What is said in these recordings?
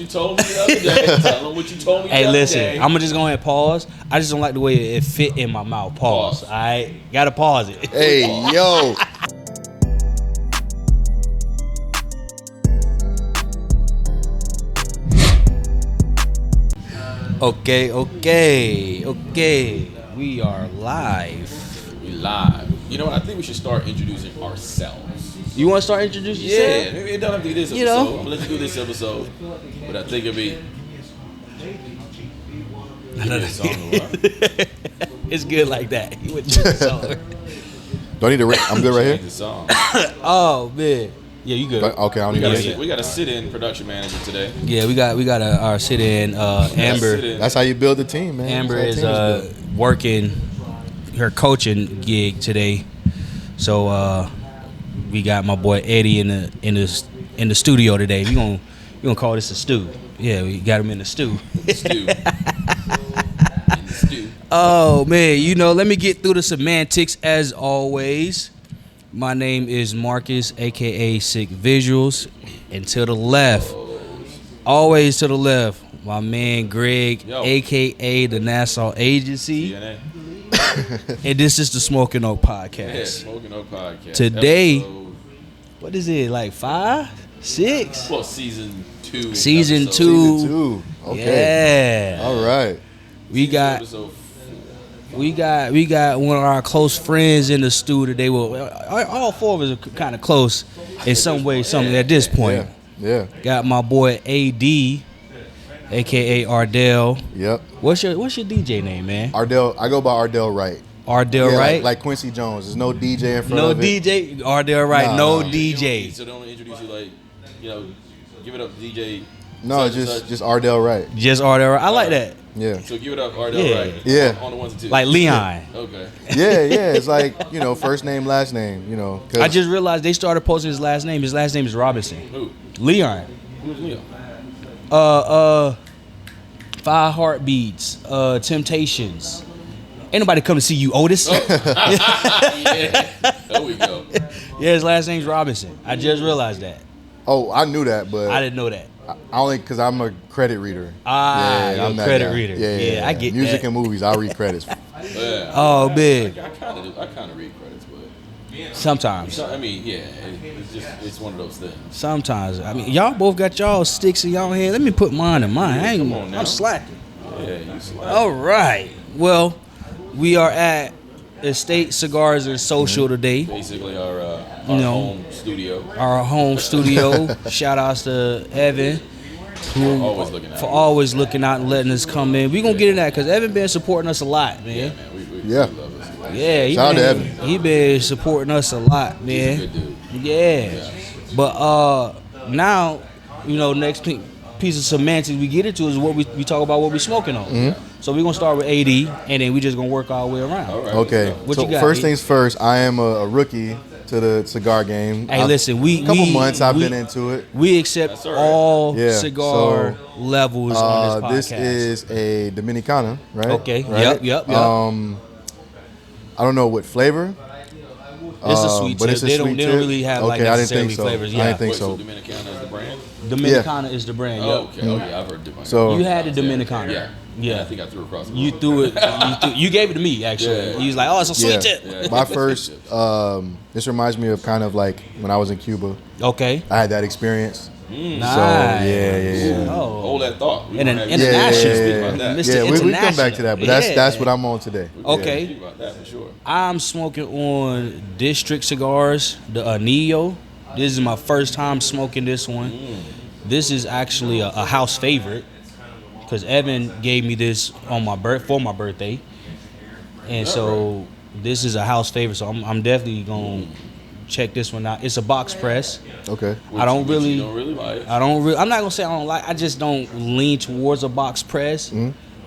You told me the other day. Tell them what you told me the other listen, day. I'm gonna just go ahead and pause. I just don't like the way it fit in my mouth. Pause. I gotta pause it. Hey, yo. Okay. We are live. We live. You know what? I think we should start introducing ourselves. You want to start introducing yourself? Yeah, maybe it don't have to be this episode. I'm gonna let you do this episode, but I think it'll be. It's good like that. You wouldn't do the song. Do I need to? I'm good right here. The song. Oh man, yeah, you good? Okay, I don't need to. We got a sit-in production manager today. Yeah, we got our sit-in. Amber. That's how you build a team, man. Amber is working her coaching gig today, so we got my boy Eddie in the studio today. We gonna call this a stew. Yeah, we got him in the stew. Stew. Oh man, let me get through the semantics as always. My name is Marcus, aka Sick Visuals, and to the left, always to the left, my man Greg, aka the Nassau Agency. DNA. And this is the Smoking Oak Podcast. Yeah, Smoking Oak Podcast. Today, what is it, like 5, 6? Well, season 2. Season episode. 2. Season 2. Okay. Yeah. All right. We got one of our close friends in the studio today. Well, all 4 of us are kind of close in some way, something at this point. Yeah. Got my boy AD, aka Ardell. Yep. What's your DJ name, man? Ardell. I go by Ardell Wright. Ardell Wright. Like Quincy Jones. There's no DJ in front No of it. DJ. Ardell Wright. No DJ. So they don't introduce you give it up DJ. No, just Ardell Wright. Just Ardell Wright. I like that. Yeah. So give it up, Ardell Wright. Yeah. On the ones and twos. Like Leon. Okay. Yeah. It's like, first name, last name, I just realized they started posting his last name. His last name is Robinson. Who? Leon. Who's Leon? 5 Heartbeats. Temptations. Ain't nobody come to see you, Otis. Yeah. There we go. Yeah, his last name's Robinson. I just realized that. Oh, I knew that, but I didn't know that. I only because I'm a credit reader. You're I'm a that credit guy. reader. Yeah, I get music that. and movies. I read credits. Yeah. Oh, big. I kind of read credits, but Sometimes. It's one of those things. Sometimes. I mean, y'all both got y'all sticks in y'all hand. Let me put mine in mine. Come on now. I'm slacking. Yeah, you slide. All right. Well, we are at Estate Cigars and Social today. Basically, our home studio. Our home studio. Shout outs to Evan, who always looking out and letting us come in. We gonna get in that because Evan been supporting us a lot, man. Yeah, man. We Yeah. love us. Yeah, Shout out to Evan. He been supporting us a lot, man. He's a good dude. Yeah. But now, next piece of semantics we get into is what we talk about what we smoking on. Mm-hmm. So we're gonna start with AD, and then we just gonna work our way around. All right. Okay. What So you got, first E? things first, I am a rookie to the cigar game. Hey, listen, a couple months I've been into it. We accept That's all right. all Yeah, cigar levels on this This podcast. is a Dominicana, right? Okay. Right? Yep. I don't know what flavor. It's a sweet but tip. it's a They don't sweet tip. really have like Okay, I didn't necessarily think so. flavors. I Yeah. didn't think so. Dominicana is the brand? Dominicana is the brand. Oh, Yep. okay. Oh, yeah, I've heard Dominicana. So You had the Dominicana. Yeah. Yeah. I think I threw across the You room. threw it. You gave it to me actually. Yeah. You was like, "Oh, it's a sweet yeah, tip." my first. This reminds me of kind of like when I was in Cuba. Okay. I had that experience. Nice. So yeah. Oh. Hold that thought. And an We're international. speak about that. Mr. Yeah, we come International. back to that, but Yeah. that's what I'm on today. Okay. Speak about that for sure. I'm smoking on District Cigars, the Anillo. This is my first time smoking this one. This is actually a house favorite because Evan gave me this on for my birthday, and so this is a house favorite. So I'm definitely gonna check this one out. It's a box press. Okay. I don't Which really. You don't really like. I'm not gonna say I don't like. I just don't lean towards a box press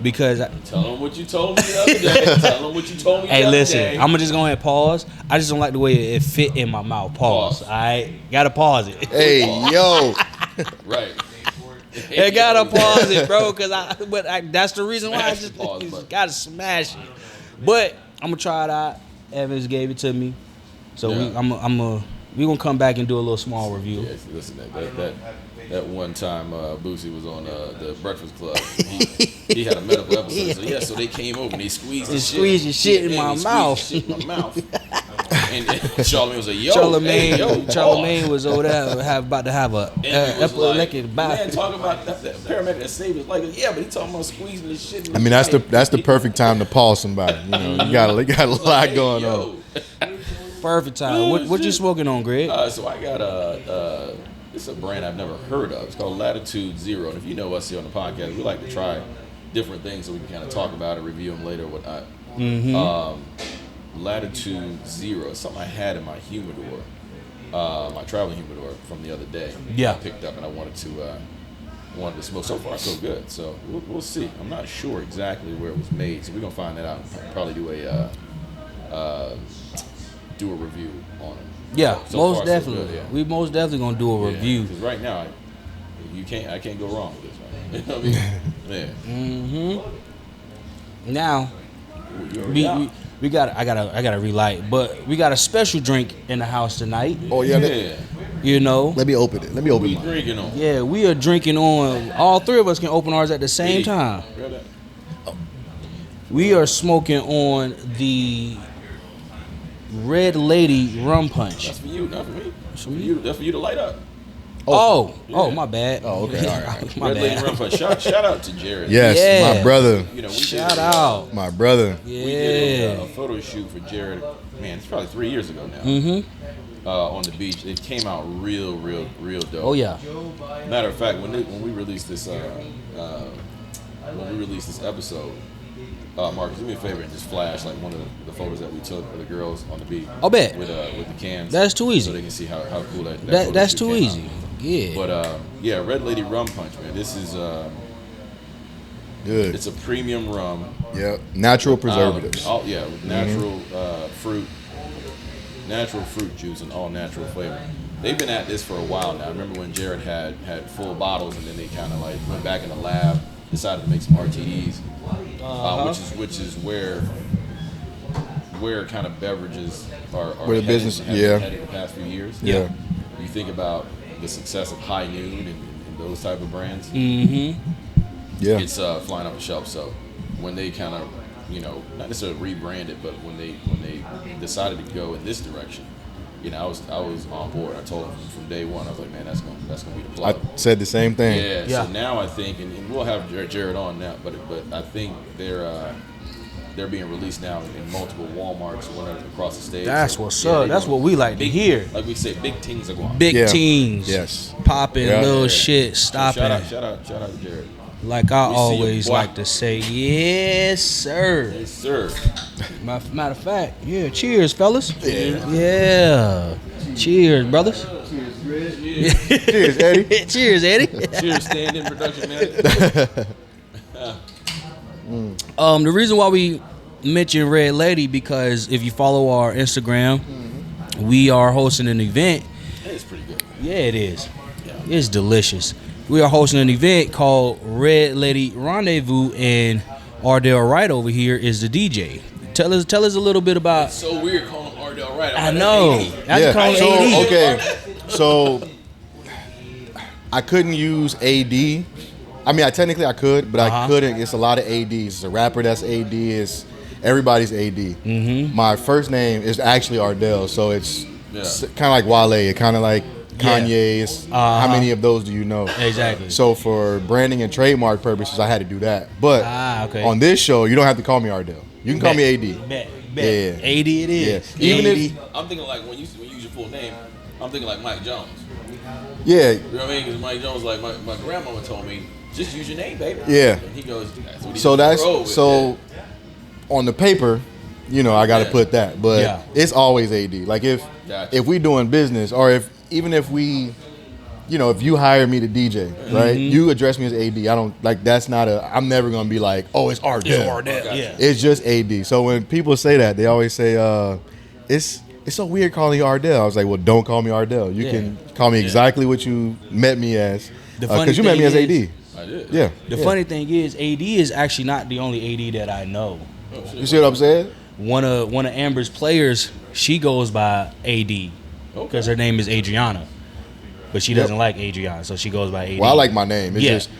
because. Tell them what you told me the other day. Tell them what you told me the Hey, other listen, day. I'm gonna just go ahead and pause. I just don't like the way it fit in my mouth. Pause. Pause. I gotta pause it. Hey, yo. Right. I gotta pause it, bro, because that's the reason why I Smash just the pause button. gotta smash it. But I'm gonna try it out. Evans gave it to me, so Yeah. I'm gonna We gonna come back and do a little small review. Yeah, listen, that one time Boosie was on the Breakfast Club. He had a medical episode. So they came over and they squeezed your shit in my mouth. And Charlamagne was like, yo, Charlamagne was over there about to have a epileptic bath. Man, talking about that paramedic that saved his life. Yeah, but he talking about squeezing his shit. I mean, that's the perfect time to pause somebody. You know, you got a lot going on. Perfect time. What you smoking on, Greg? So I got it's a brand I've never heard of. It's called Latitude Zero. And if you know us here on the podcast, we like to try different things so we can kind of talk about it, review them later, whatnot. Latitude Zero. It's something I had in my humidor, my traveling humidor from the other day. Yeah. I picked up and I wanted to smoke. So far, so good. So we'll see. I'm not sure exactly where it was made, so we're gonna find that out. And probably do a review on it. Yeah, So most far, so definitely. good, yeah. We most definitely gonna do a review. Because right now, I can't go wrong with this. Right? You know what I mean? Yeah. Now, we got I gotta relight, but we got a special drink in the house tonight. Oh yeah. You know. Let me open it. Let me open We mine. drinking on. Yeah, we are drinking on. All three of us can open ours at the same time. We are smoking on the Red Lady Rum Punch. That's for you, not for me. That's for you to light up. Oh, Yeah. my bad. Oh, okay. All right. My Red Lady bad. Rum Punch. Shout out to Jared. Yes, Yeah. my brother. You know, we Shout did, out. My brother. We did Yeah. a photo shoot for Jared. Man, it's probably 3 years ago now. On the beach. It came out real dope. Oh yeah. Matter of fact, when we released this episode, Marcus, do me a favor and just flash like one of the photos that we took of the girls on the beach. I'll bet. With the cans. That's too easy. So they can see how cool that photo That's shoot too came easy. out. Yeah. But yeah, Red Lady Rum Punch, man. This is Good. it's a premium rum. Yep. Natural preservatives. With natural fruit juice and all natural flavor. They've been at this for a while now. I remember when Jared had full bottles, and then they kind of like went back in the lab, decided to make some RTDs, which is where kind of beverages are Where the business, headed the past few years. Yeah. You think about the success of High Noon and those type of brands. Yeah. It's flying off the shelf. So when they kind of, not necessarily rebranded, but when they decided to go in this direction, I was on board. I told them from day one, I was like, man, that's gonna be the plug. I said the same thing. Yeah. So now I think, and we'll have Jared on now, but I think they're being released now in multiple Walmarts across the state. That's what's up. That's what we like to hear. Like we say, big teams are going. Big Yeah. teens. Yes. Popping little shit, So stopping. shout out to Jared. Like I We see you, always boy. like to say, yes, sir. Yes, sir. Matter of fact, yeah. Cheers, fellas. Yeah. Cheers, brothers. Cheers, Eddie. Cheers, Eddie. Cheers, stand-in production man. The reason why we mention Red Lady, because if you follow our Instagram, we are hosting an event. It's pretty good. Yeah, it is. Yeah. It's delicious. We are hosting an event called Red Lady Rendezvous, and Ardell Wright over here is the DJ. Tell us a little bit about. It's so weird calling him Ardell Wright. I know. I just call him AD. Okay. So I couldn't use AD. I mean, I could, but I couldn't. It's a lot of ADs. It's a rapper that's AD. It's everybody's AD. My first name is actually Ardell, so it's kind of like Wale. It kind of like Kanye. It's, how many of those do you know? Exactly. So for branding and trademark purposes, I had to do that. But on this show, you don't have to call me Ardell. You can call me AD. Bet. Yeah. 80 it is. Yeah. Even 80. if I'm thinking like when you use your full name, I'm thinking like Mike Jones. yeah, You know what I mean? Because Mike Jones, like my grandmama told me, just use your name, baby. Yeah. And he goes, that's what he so just rolled with, so on the paper, I got to put that, but it's always AD. Like if we doing business, or if we, if you hire me to DJ, right? You address me as AD. I don't like that's not I'm never gonna be like, oh, it's Ardell. Yeah. It's just AD. So when people say that, they always say, it's so weird calling you Ardell. I was like, well, don't call me Ardell. You can call me exactly what you met me as, because you met me as AD. I did. Yeah. The funny thing is, AD is actually not the only AD that I know. You see what I'm saying? One of Amber's players, she goes by AD. because her name is Adriana, but she doesn't like Adriana, so she goes by AD. Well, I like my name. It's Yeah. just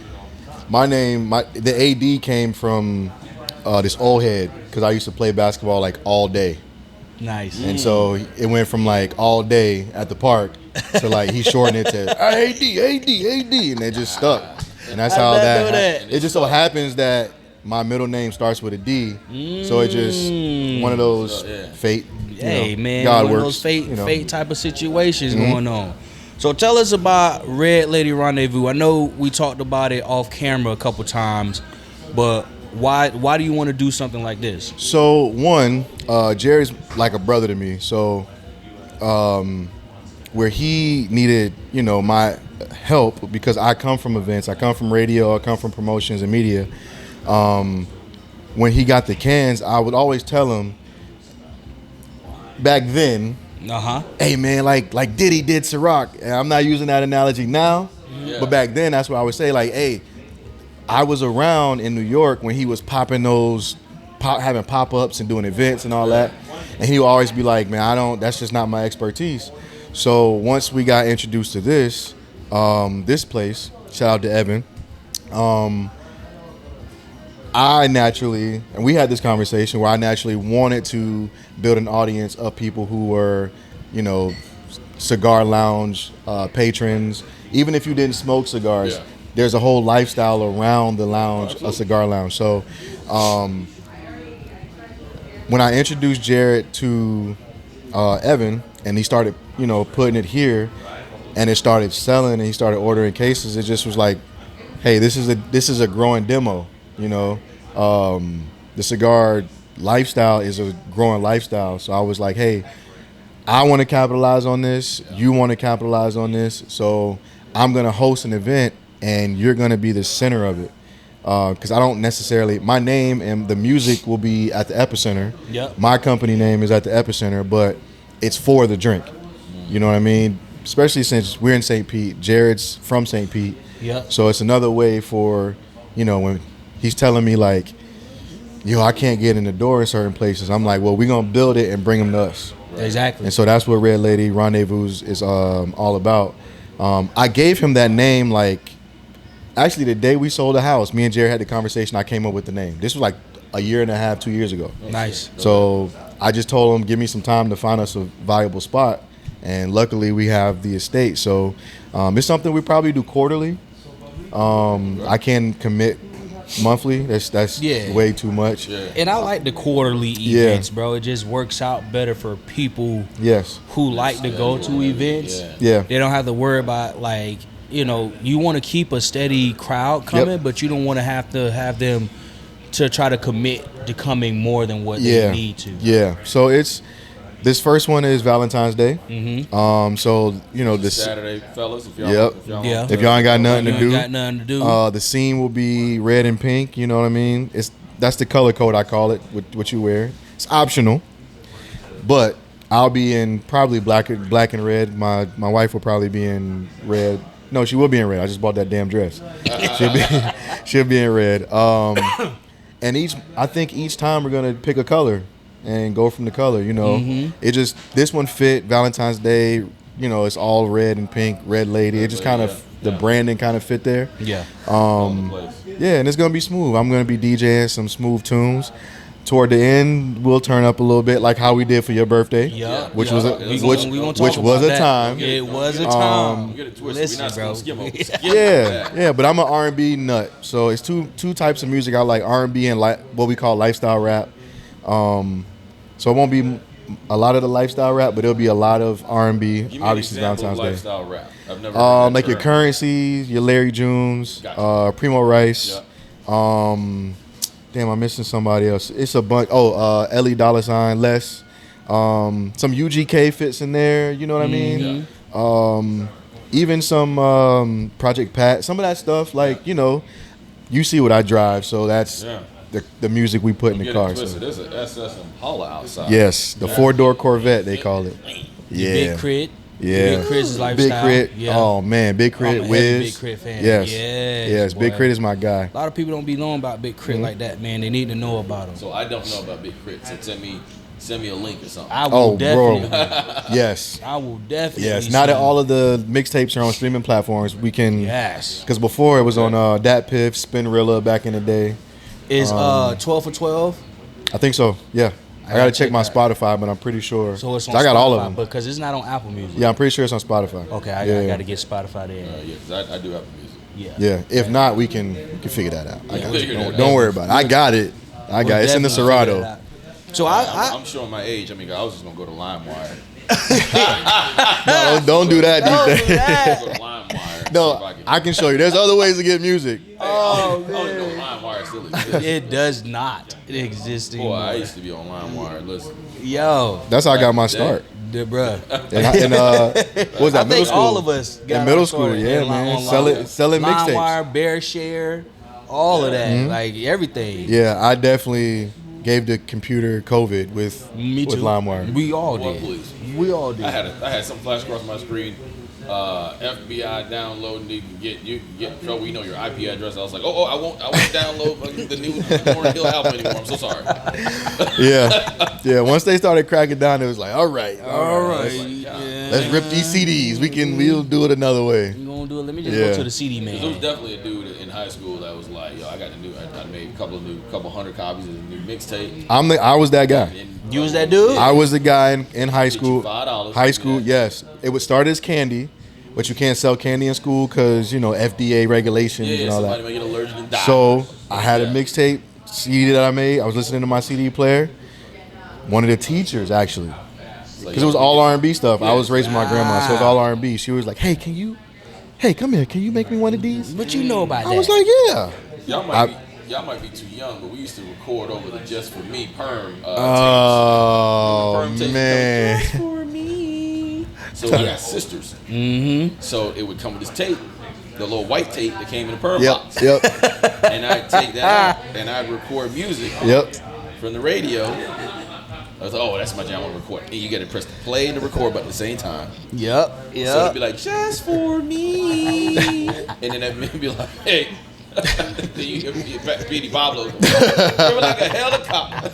my name. The AD came from this old head because I used to play basketball like all day, Nice. and so it went from like all day at the park to like he shortened it to AD, and it just stuck. And that's how How'd that that. do that? It just so happens that my middle name starts with a D, so it just one of those fate. Hey, man, God one works. of those fate type of situations Mm-hmm. going on. So tell us about Red Lady Rendezvous. I know we talked about it off camera a couple times, but why do you want to do something like this? So one, Jerry's like a brother to me. So where he needed, my help because I come from events, I come from radio, I come from promotions and media. When he got the cans, I would always tell him back then, hey man, like Diddy did Ciroc. And I'm not using that analogy now, but back then that's what I would say. Like, hey, I was around in New York when he was popping those, having pop-ups and doing events and all that, and he would always be like, man, that's just not my expertise. So once we got introduced to this place, shout out to Evan, I naturally, and we had this conversation where I naturally wanted to build an audience of people who were, cigar lounge patrons. Even if you didn't smoke cigars, there's a whole lifestyle around the lounge, a cigar lounge. So when I introduced Jared to Evan and he started, putting it here and it started selling and he started ordering cases, it just was like, hey, this is a growing demo. The cigar lifestyle is a growing lifestyle. So I was like, hey, I want to capitalize on this. You want to capitalize on this. So I'm going to host an event and you're going to be the center of it. Because I don't necessarily, my name and the music will be at the Epicenter. Yep. My company name is at the Epicenter, but it's for the drink. You know what I mean? Especially since we're in St. Pete. Jared's from St. Pete. Yep. So it's another way for, when he's telling me like, yo, I can't get in the door in certain places. I'm like, well, we're going to build it and bring them to us. Exactly. And so that's what Red Lady Rendezvous is all about. I gave him that name actually the day we sold the house. Me and Jerry had the conversation. I came up with the name. This was like a year and a half, 2 years ago. Nice. So I just told him, give me some time to find us a valuable spot. And luckily we have the estate. So it's something we probably do quarterly. I can commit monthly. That's way too much. Yeah. And I like the quarterly events, bro. It just works out better for people who like to go to events. Yeah. They don't have to worry about you want to keep a steady crowd coming, but you don't want to have them to try to commit to coming more than what they need to. Yeah. So this first one is Valentine's Day. Mm-hmm. So this Saturday, fellas. If y'all, if y'all ain't got nothing to do, the scene will be red and pink. You know what I mean? That's the color code I call it. With what you wear, it's optional, but I'll be in probably black and red. My wife will probably be in red. No, she will be in red. I just bought that damn dress. She'll be in red. And I think each time we're gonna pick a color and go from the color. It just, this one fit Valentine's Day. It's all red and pink. Red Lady. It just kind of the branding kind of fit there. Yeah. And it's gonna be smooth. I'm gonna be DJing some smooth tunes. Toward the end, we'll turn up a little bit, like how we did for your birthday, which was a time. It was a time. Listen, bro. But I'm an R&B nut, so it's two types of music I like: R&B and what we call lifestyle rap. So it won't be a lot of the lifestyle rap, but it'll be a lot of R&B. Obviously, Valentine's Day. Lifestyle rap. I've never heard like your Currencies, your Larry Junes, Primo Rice. Damn, I'm missing somebody else. It's a bunch. Ellie Dollar Sign, Les. Some UGK fits in there. You know what I mean? Yeah. Even some Project Pat. Some of that stuff, you see what I drive, so that's the music we put in the car. So. There's an SS Impala outside. Yes, the 4-door Corvette they call it. Big Crit. Yeah. Big Crit's lifestyle. Big Crit. Yeah. Oh man, Big Crit. Wiz. Big Crit fan. Yes, boy. Big Crit is my guy. A lot of people don't be knowing about Big Crit like that, man. They need to know about him. So I don't know about Big Crit. So Send me a link or something. I will definitely. Yes. I will definitely. Yes. Now that all of the mixtapes are on streaming platforms, we can. Yes. Because before it was on Dat Piff, Spinrilla back in the day. Is 12 for 12? I think so. Yeah. I gotta check my Spotify, but I'm pretty sure. So it's on I got Spotify, all of them. because it's not on Apple Music. Yeah, I'm pretty sure it's on Spotify. Okay, I got to get Spotify there. Yeah, because I do have the music. Yeah. Yeah. If not, we can figure that out. I got you. Figure that out. Don't worry about it. I got it. It's in the Definitely figure that Serato. out. So I'm showing my age. I mean, I was just gonna go to LimeWire. No, don't do that these days. Go to LimeWire. No, I can show you. There's other ways to get music. Oh man, LimeWire still exists. it does not exist anymore. Boy, I used to be on LimeWire. Listen, Yo, That's how I got my start. bruh. And what was that, I middle think school? all of us got in middle our school, start yeah, in man. online. Selling mixtapes. LimeWire, Bear Share, all of that, like everything. Yeah, I definitely gave the computer COVID with Me too. LimeWire. We all boy, did. please. We all did. I had some flash across my screen. FBI downloading. You can get in trouble. You know your IP address. I was like, I won't download the new Lauryn Hill album anymore. I'm so sorry. Yeah. Once they started cracking down, it was like, all right. Yeah. Let's rip these CDs. We'll do it another way. You gonna do it? Let me just go to the CD man. There was definitely a dude in high school that was like, yo, I got the new. I made a couple hundred copies of the new mixtape. I was that guy. You was that dude? I was the guy in high school. $5. High school, yes. It would start as candy, but you can't sell candy in school because FDA regulations and all somebody that. might get allergic and die. So I had a mixtape CD that I made. I was listening to my CD player. One of the teachers actually, because it was all R&B stuff. I was raised with my grandma, so it was all R&B. She was like, "Hey, come here. Can you make me one of these?" What you know about that? I was like, "Yeah." Y'all might be too young, but we used to record over the Just For Me Perm Oh tapes. man. Just For Me. So I got sisters. Mm-hmm. So it would come with this tape, the little white tape that came in the perm box. Yep. And I'd take that out and I'd record music Yep. from the radio. I was like, that's my jam, I want to record. And you got to press the play and the record button at the same time. Yep. So it'd be like, just for me. And then that man be like, hey. Then you hear Petey Pablo. Remember like a helicopter.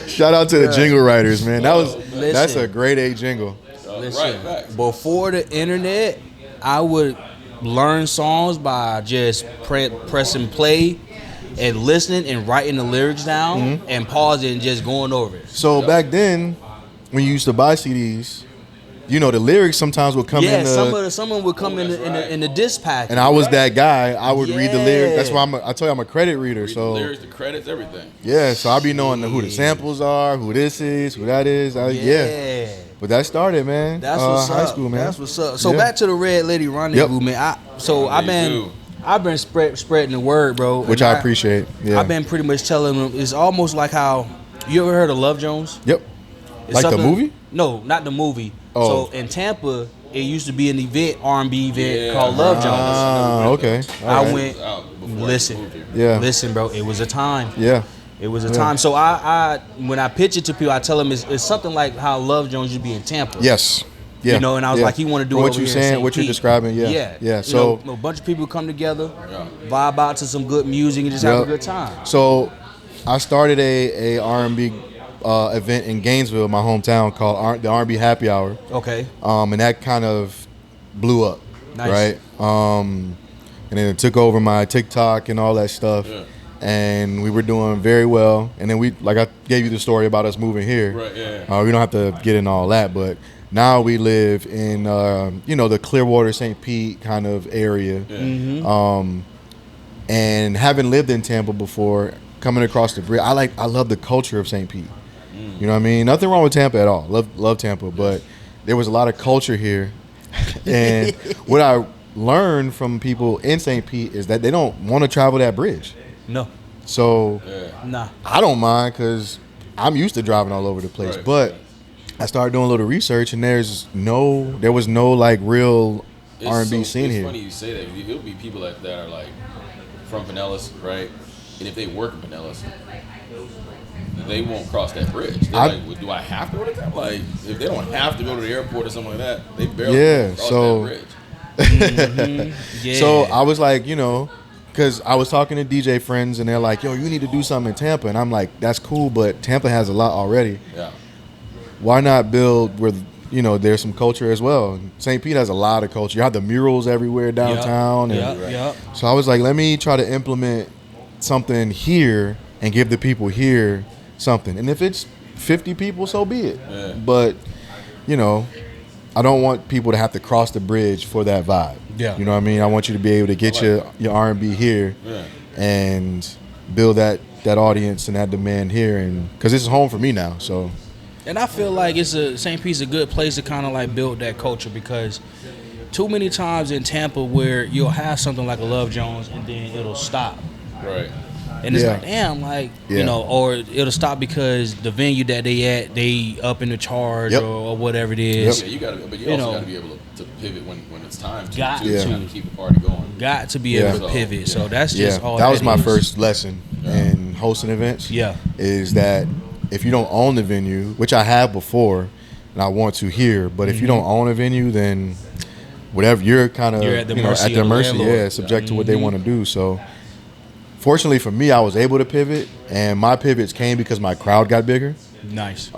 Shout out to the jingle writers, man. That's Listen. a grade A jingle. Listen, Right. before the internet, I would learn songs by just pressing play and listening and writing the lyrics down and pausing and just going over it. So back then, when you used to buy CDs, the lyrics sometimes would come in the... someone would come in the disc pack. And I was that guy. I would read the lyrics. That's why I told you I'm a credit reader. Read So the lyrics, the credits, everything. yeah, so I be knowing who the samples are, who this is, who that is. Yeah. But that started, man. That's what's high up. school, man. That's what's up. So Yeah. back to the Red Lady Rendezvous, man. I've been spreading the word, bro. Which and I appreciate. Yeah. I've been pretty much telling them it's almost like how you ever heard of Love Jones? Yep. It's Like the something- movie? No, not the movie. Oh. So in Tampa, it used to be an event, R&B event called Love Jones. Ah, okay. All I right. went. Listen, Yeah. listen, bro. It was a time. Yeah. It was a time. So I when I pitch it to people, I tell them it's something like how Love Jones used to be in Tampa. Yes. Yeah. And I was like, he want to do it what over you're here in saying, St. what you're Pete. describing. Yeah. Yeah. Yeah. You So know, a bunch of people come together, vibe out to some good music, and just have a Yep. good time. So I started a R&B event in Gainesville, my hometown, called the R&B Happy Hour. Okay. And that kind of blew up, Nice. right? And then it took over my TikTok and all that stuff. Yeah. And we were doing very well. And then like I gave you the story about us moving here. Right, yeah. We don't have to get into all that, but now we live in, the Clearwater, St. Pete kind of area. Yeah. And having lived in Tampa before, coming across the bridge, I love the culture of St. Pete. You know what I mean? Nothing wrong with Tampa at all. Love Tampa, but there was a lot of culture here. And what I learned from people in St. Pete is that they don't want to travel that bridge. No. So Nah. I don't mind because I'm used to driving all over the place. Right. But I started doing a little research, and there was no like real R&B scene here. It's funny you say that. It'll be people that are like from Pinellas, right? And if they work in Pinellas, they won't cross that bridge. They're like, well, do I have to go to that? Like, if they don't have to go to the airport or something like that, they barely cross that bridge. Yeah. So I was like, because I was talking to DJ friends and they're like, yo, you need to do something in Tampa. And I'm like, that's cool, but Tampa has a lot already. Yeah. Why not build where, there's some culture as well? St. Pete has a lot of culture. You have the murals everywhere downtown. Yep. So I was like, let me try to implement something here and give the people here something. And if it's 50 people, so be it. Yeah. But, I don't want people to have to cross the bridge for that vibe. Yeah. You know what I mean? I want you to be able to get your R&B here and build that audience and that demand here, and because this is home for me now. So, and I feel like St. Pete's a good place to kind of like build that culture, because too many times in Tampa where you'll have something like a Love Jones and then it'll stop. Right. And it's like, damn, like, or it'll stop because the venue that they at, they up in the charge or whatever it is. Yeah, you gotta, but you also gotta be able to pivot when it's time to. Got to keep the party going. Got to be able to pivot. So that's just all. That was my first lesson in hosting events. Yeah, is that if you don't own the venue, which I have before, and I want to here, but if you don't own a venue, then whatever, you're kind of at their mercy, subject to what they want to do. So fortunately for me, I was able to pivot, and my pivots came because my crowd got bigger. Nice.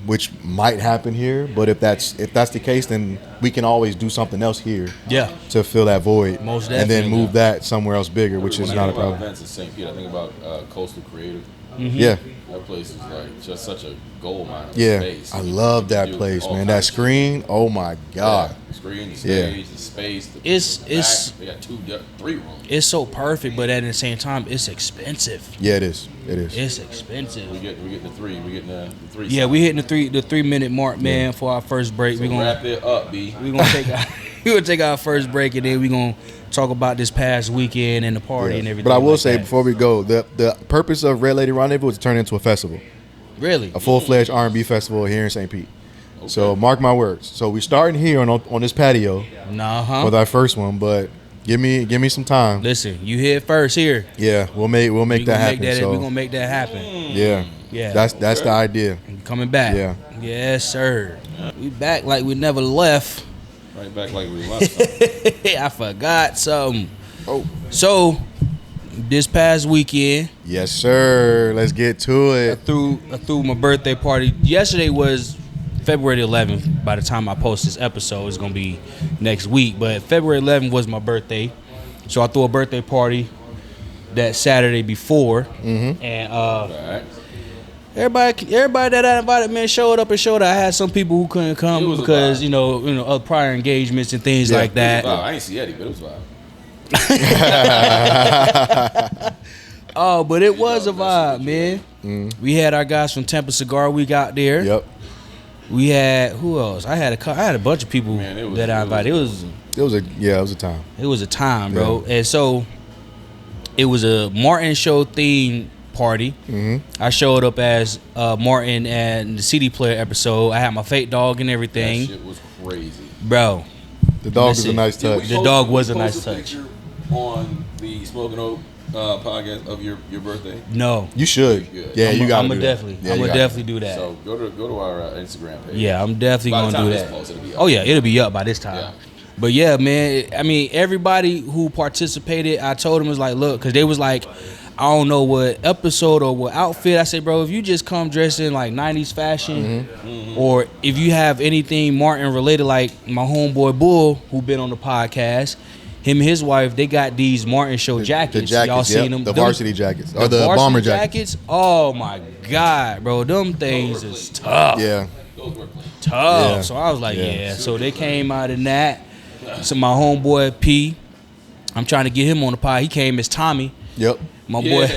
Which might happen here, but if that's the case, then we can always do something else here. Yeah. To fill that void. Most and then move that somewhere else bigger, which is not a problem. Events in St. Pete, I think about Coastal Creative. Mm-hmm. Yeah. That place is like just such a gold mine of space. I love that place, man. That screen, oh my God. Yeah. The screen, the stage, the space. It's they got 3 rooms. It's so perfect, but at the same time, it's expensive. Yeah, it is. It's expensive. We getting the 3. We getting the 3. Yeah, we hitting the 3 minute mark, man, for our first break. So we gonna wrap it up, B. We gonna take our first break, and then we gonna talk about this past weekend and the party and everything. But I will like say that. before we go, the purpose of Red Lady Rendezvous is to turn into a festival. Really? A full-fledged R&B festival here in St. Pete. Okay. So mark my words. So we starting here on this patio with our first one, but give me some time. Listen, you hit first here. Yeah, we'll make that happen. We're gonna make that happen. Yeah. That's the idea. Coming back. Yeah. Yes, sir. We back like we never left. Right back like we left. I forgot something. So this past weekend, yes, sir. Let's get to it. I threw my birthday party. Yesterday was February 11th. By the time I post this episode, it's gonna be next week. But February 11th was my birthday, so I threw a birthday party that Saturday before, and everybody that I invited, man, showed up. I had some people who couldn't come because of prior engagements and things like that. I ain't see Eddie, but it was vibe. Oh, but it was a vibe, man. We had our guys from Tampa Cigar. We got there. Yep. We had who else? I had a bunch of people that I invited. It was a time. It was a time, bro. Yeah. And so it was a Martin Show themed party. I showed up as Martin and the CD player episode. I had my fake dog and everything. That shit was crazy, bro. The dog was a nice touch. The dog was a nice touch. On the Smoking Oak podcast of your birthday. No, you should. Yeah, you got to. I'm gonna definitely do that. So go to our Instagram page. Yeah, I'm definitely gonna do that. It'll be up by this time. Yeah. But yeah, man. I mean, everybody who participated, I told them was like, look, because they was like, I don't know what episode or what outfit. I said, bro, if you just come dressed in like 90s fashion, or if you have anything Martin related, like my homeboy Bull, who been on the podcast, him and his wife, they got these Martin Show jackets. The jackets, y'all seen them? The varsity jackets. Or the bomber jackets. Oh my God, bro. Them things is tough. Yeah. Tough. Yeah. So I was like, So they came out in that. So my homeboy P, I'm trying to get him on the pod. He came as Tommy. Yep. My boy.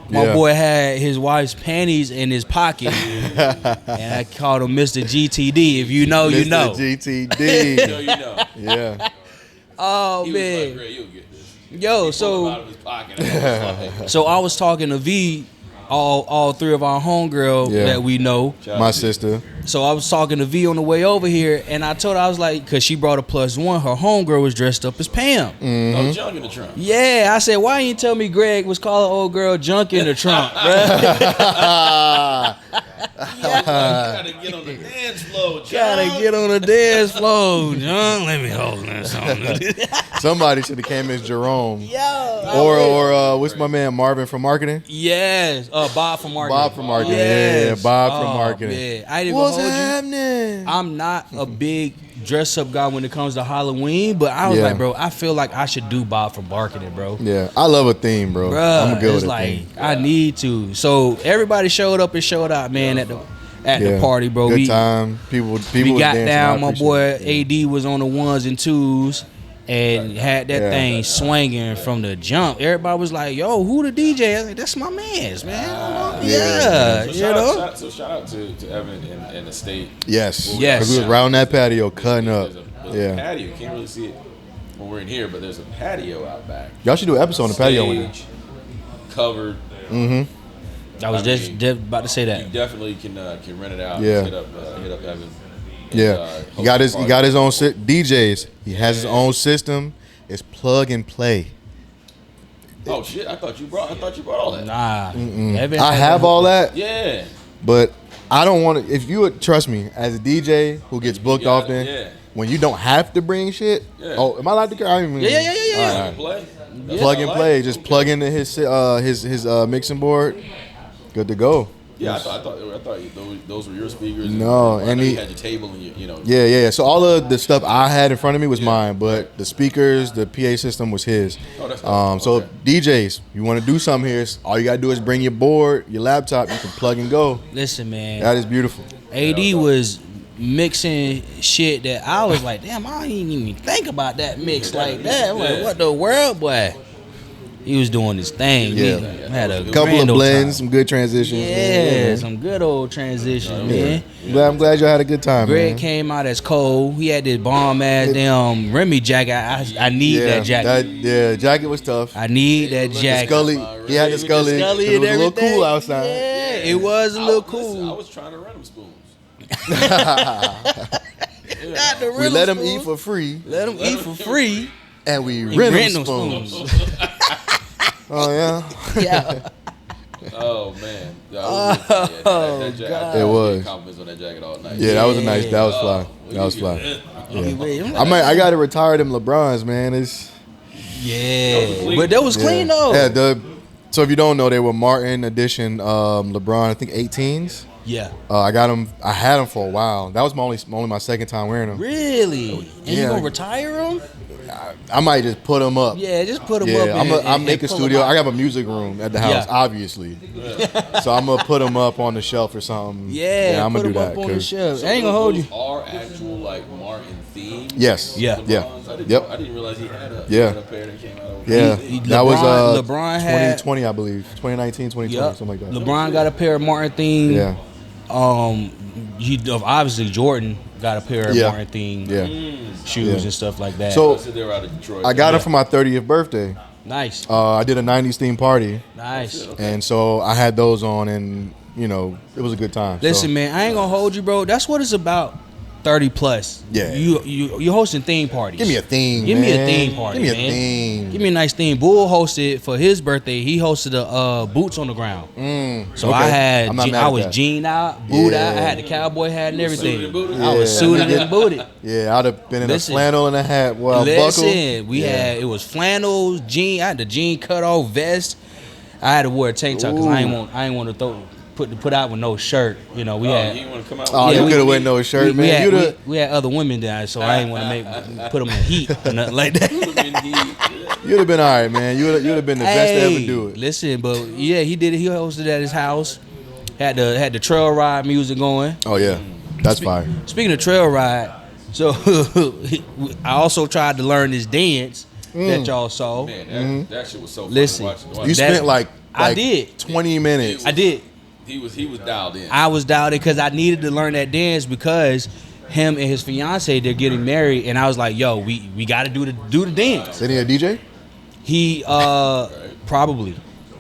My boy had his wife's panties in his pocket, and I called him Mr. GTD. If you know, you know. Mr. GTD. You know. Yeah. Oh, he man. Was like, Greg, you'll get this. Yo, so out of his pocket. So I was talking to V, all 3 of our homegirl that we know. My sister. So I was talking to V on the way over here, and I told her, I was like, because she brought a +1, her homegirl was dressed up as Pam. Oh, junk in the trunk. Yeah, I said, why you tell me Greg was calling old girl junk in the trunk, bro? gotta get on the dance floor, John. Gotta get on the dance floor, John. Let me hold that song. Somebody should have came as Jerome. Yo. Or what's my man Marvin from marketing? Yes. Bob from marketing. Bob from marketing. Yes. Yeah, Bob from marketing. Man. I didn't What's even hold happening? you. I'm not a big dress up guy when it comes to Halloween, but I was like, bro, I feel like I should do Bob from marketing, bro. Yeah, I love a theme, bro. Bruh, I'm good it's with a like theme. I need to. So everybody showed up and showed out, man, at the party, bro. Good time. People We was got dancing. down. I My boy appreciate it. AD was on the ones and twos and had that thing swinging from the jump. Everybody was like, "Yo, who the DJ?" I was like, "That's my man's, man." Yeah. So You know. shout out to Evan and the state. Yes. Yes. Because we was around that patio cutting up. There's a patio. You can't really see it when we're in here, but there's a patio out back. Y'all should do an episode on the patio one day. Stage, covered. I was just about to say You that. definitely can rent it out. Yeah. Hit up Evan. Yeah. He got his own DJs. He has his own system. It's plug and play. Oh shit! I thought you brought all that. Nah, Evan I had have that- all that, Yeah. but I don't want to. If you would trust me, as a DJ who gets booked got often, it, when you don't have to bring shit. Yeah. Oh, am I allowed to? I don't even, Yeah. Play. Plug and play. Just plug into his mixing board. Good to go. Yeah, I thought those were your speakers. No, I know and you he- had your table and you know. Yeah. So all of the stuff I had in front of me was mine, but the speakers, the PA system was his. Oh, that's cool. So Okay. DJs, you want to do something here? All you gotta do is bring your board, your laptop. You can plug and go. Listen, man. That is beautiful. AD was mixing shit that I was like, damn, I didn't even think about that mix like that. I'm like, what the world, boy? He was doing his thing. Yeah. We had a Couple of grand old blends, time. some good transitions. Yeah, some good old transition, man. I'm glad y'all had a good time, Greg man. came out as Cole. He had this bomb ass damn Remy jacket. I need that jacket. Jacket was tough. I need that jacket. Scully, he had the With Scully. 'cause Scully it and was a little everything. cool outside. Yeah, it was a little Listen, I cool. was trying to rent him spoons. Got the We real let him spoons. eat for free, Let him eat for free. and we He rent rent him them spoons. spoons. Oh yeah, Yeah. Oh man, that jacket, God. It was. Compliments on that jacket all night. yeah. That was a nice. That was fly. That was fly. I got to retire them LeBrons, man. It's Yeah. But that was clean though. Yeah. So if you don't know, they were Martin edition LeBron. I think 18s. Yeah. I got them. I had them for a while. That was only my second time wearing them. Really? And you Yeah. gonna retire them? I might just put them up. Yeah, just put them Yeah, up. I'm make a pull 'em studio. out. I have a music room at the house, Yeah. obviously. So I'm gonna put them up on the shelf or something. Yeah, I'm put gonna do them that. up on the 'cause- shelf. I ain't gonna hold you. Are actual like Martin themed. Yes. Yeah. Yeah. Yep. I didn't realize he had a, Yeah. had a pair that came out of Yeah. That was LeBron had 2020, I believe. 2019, 2020, Yep. something like that. LeBron got a pair of Martin theme. Yeah. Obviously Jordan got a pair of Yeah. Martin theme Yeah. shoes Yeah. and stuff like that. So They were out of Detroit. I got them for my 30th birthday. nice, I did a 90s theme party, nice. and so I had those on, and it was a good time. Listen, so, man, I ain't gonna hold you, bro. That's what it's about. 30 plus. Yeah. You hosting theme parties. give me a theme. Give me a man. theme party, Give me a man. theme. Give me a nice theme. Bull hosted for his birthday. He hosted a boots on the ground. So okay. I had I'm not mad I at was that. jeaned out, boot out. I Yeah. had the cowboy hat and everything. suited and booted? I was Yeah. suited and booted. Yeah, I'd have been in Listen. a flannel and a hat. Well, Listen, buckle. we had it was flannels, jean. I had the jean cut off vest. I had to wear a tank top because I ain't want to put out with no shirt. We Oh, had. you didn't want to come out? Oh, with you we- could have went no shirt, we man. had, You'd we, have. we had other women there, so I didn't want to put them in heat or nothing like that. You'd have been all right, man. You'd have been the best to ever do it. Listen, but yeah, he did it. He hosted at his house. Had the trail ride music going. Oh yeah, that's fire. Speaking of trail ride, so I also tried to learn this dance that y'all saw. Man, that shit was so fun Listen, to watch. You That- spent like I did. 20 minutes. I did. He was dialed in. I was doubted because I needed to learn that dance because him and his fiance, they're getting married, and I was like, yo, we got to do the dance. They need a DJ? He probably.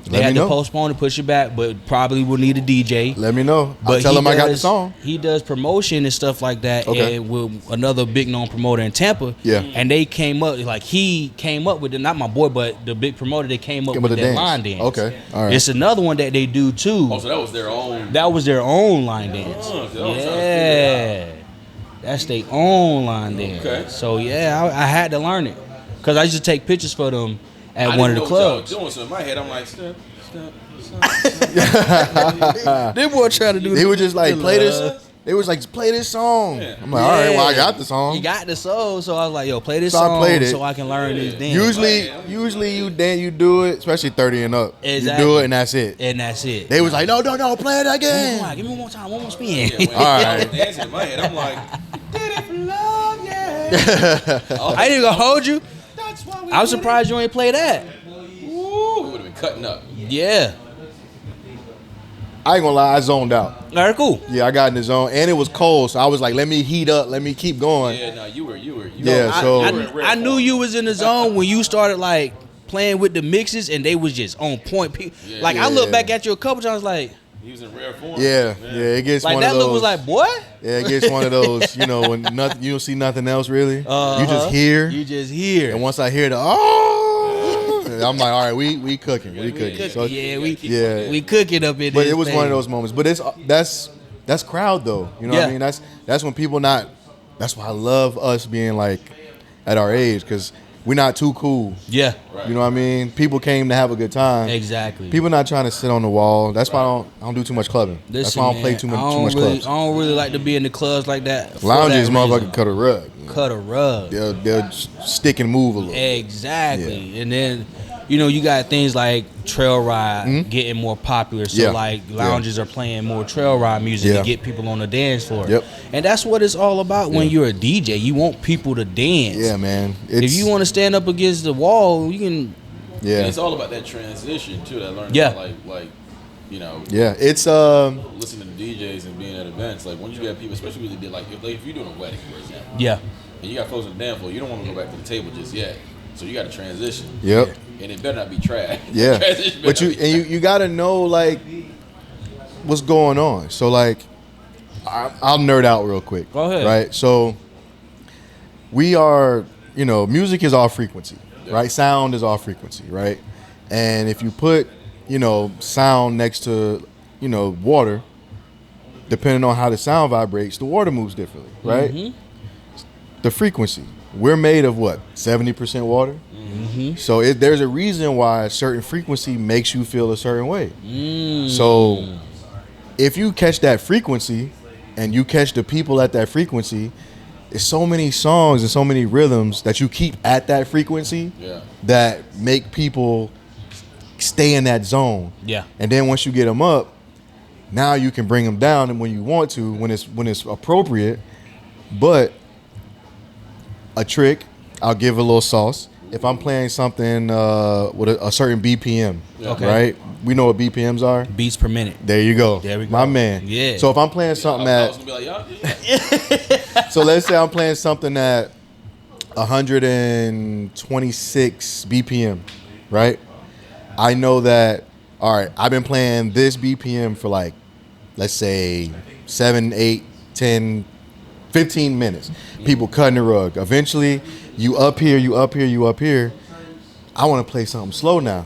They had to postpone and push it back, but probably will need a DJ. Let me know. But I'll tell him I got the song. He does promotion and stuff like that, Okay. and with another big known promoter in Tampa. Yeah. And they came up he came up with it. Not my boy, but the big promoter. They came up with that line dance. Okay, all right. It's another one that they do too. Oh, so that was their own. That was their own line dance. Yeah, that's their own line dance. Okay. So yeah, I had to learn it because I used to take pictures for them at one of the clubs. Doing so in my head, I'm like, step. They were trying to do. They were just like play this. They was like play this song. Yeah. I'm like, all right, well I got the song. You got the song, so I was like, yo, play this So I song played it. so I can learn these dances. Usually you do it, especially 30 and up. Exactly. You do it and that's it. And that's it. They was like, no, play it again. Give me one more time, one more spin. Yeah, All right. I was dancing in my head. I'm like, did it for love, yeah. I ain't gonna hold you. That's why we I was surprised you ain't play that. Ooh, we would have been cutting up. Yeah. I ain't gonna lie, I zoned out. All right, cool. Yeah, I got in the zone, and it was cold, so I was like, let me heat up, let me keep going. Yeah, no, you were. Yeah, so I knew you was in the zone when you started like playing with the mixes, and they was just on point. Like I look back at you a couple times, like he was in rare form. Yeah, it gets like one that of those. look was like, boy. Yeah, it gets one of those, when nothing, you don't see nothing else really. You just hear. You just hear. And once I hear I'm like, all right, we cooking, we cooking. So, we cooking up in. But it was one of those moments. But that's crowd though. You know what I mean? That's when people not. That's why I love us being like at our age because we're not too cool. Yeah. Right. You know what I mean? People came to have a good time. Exactly. People not trying to sit on the wall. That's why I don't do too much clubbing. That's why I don't play too much clubs. I don't really like to be in the clubs like that. Lounges, motherfucker, cut a rug. Cut a rug. They'll stick and move a little. Exactly. Yeah. And then, you got things like trail ride getting more popular. So like lounges are playing more trail ride music to get people on the dance floor. Yep. And that's what it's all about when you're a DJ. You want people to dance. Yeah, man. If you want to stand up against the wall, you can. Yeah. And it's all about that transition too. That learning. Like. Yeah, it's listening to DJs and being at events. Like once you get people, especially when they did if you're doing a wedding, for example. Yeah. And you got folks on the dance floor, you don't want to go back to the table just yet. So you got to transition. Yep. And it better not be trash. Yeah. But you got to know like what's going on. So like I'll nerd out real quick. Go ahead. Right? So we are, music is all frequency, right? Sound is all frequency, right? And if you put, sound next to, water, depending on how the sound vibrates, the water moves differently, right? Mm-hmm. The frequency. We're made of what? 70% water? Mm-hmm. So there's a reason why a certain frequency makes you feel a certain way. So if you catch that frequency and you catch the people at that frequency, there's so many songs and so many rhythms that you keep at that frequency that make people stay in that zone. Yeah. And then once you get them up, now you can bring them down and when you want to, when it's appropriate. But a trick, I'll give a little sauce. If I'm playing something with a certain BPM, right? We know what BPMs are. Beats per minute. There you go. There we go. My man. Yeah. So if I'm playing something so let's say I'm playing something at 126 BPM, right? I know that, all right, I've been playing this BPM for like, let's say 7, 8, 10, 15 minutes. People cutting the rug. Eventually, you up here. I want to play something slow now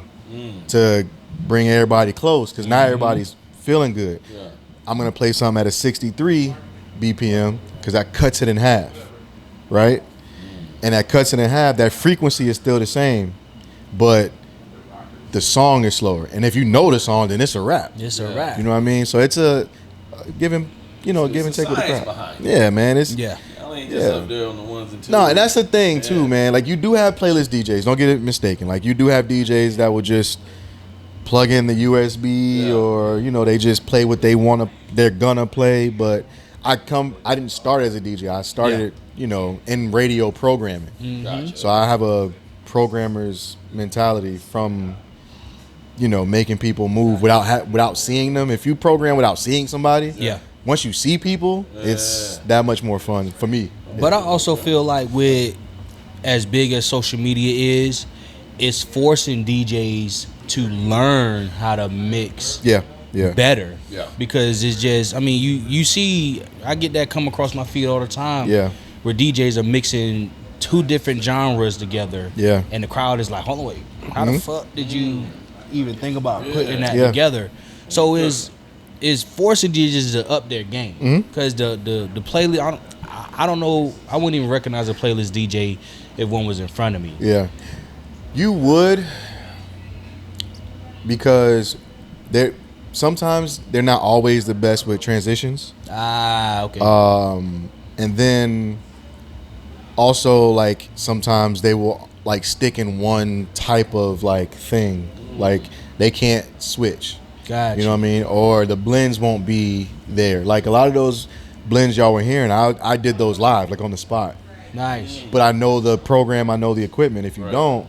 to bring everybody close because now everybody's feeling good. Yeah. I'm going to play something at a 63 BPM because that cuts it in half, right? And that cuts it in half. That frequency is still the same, but the song is slower. And if you know the song, then it's a rap. It's a rap. You know what I mean? So it's a give and take with the crowd. Yeah, man. It's I ain't just up there on the ones and twos. No, and that's the thing too, man. Like you do have playlist DJs. Don't get it mistaken. Like you do have DJs that will just plug in the USB or they just play what they're gonna play. But I didn't start as a DJ. I started in radio programming. Gotcha. So I have a programmer's mentality from making people move without seeing them. If you program without seeing somebody, once you see people, it's that much more fun for me. But I also feel like with as big as social media is, it's forcing DJs to learn how to mix Yeah. better. Yeah. Because it's just, I mean, you see, I get that come across my feed all the time. Yeah. Where DJs are mixing two different genres together. Yeah. And the crowd is like, hold on, wait, how the fuck did you even think about putting that Yeah. together? So is forcing DJs to up their game. Because the playlist, I don't know, I wouldn't even recognize a playlist DJ if one was in front of me. Yeah. You would, because sometimes they're not always the best with transitions. Okay. And then also, like, sometimes they will like stick in one type of like thing. Like they can't switch. Gotcha. You know what I mean? Or the blends won't be there. Like a lot of those blends y'all were hearing, I did those live, like on the spot. Nice. But I know the program, I know the equipment. If you don't,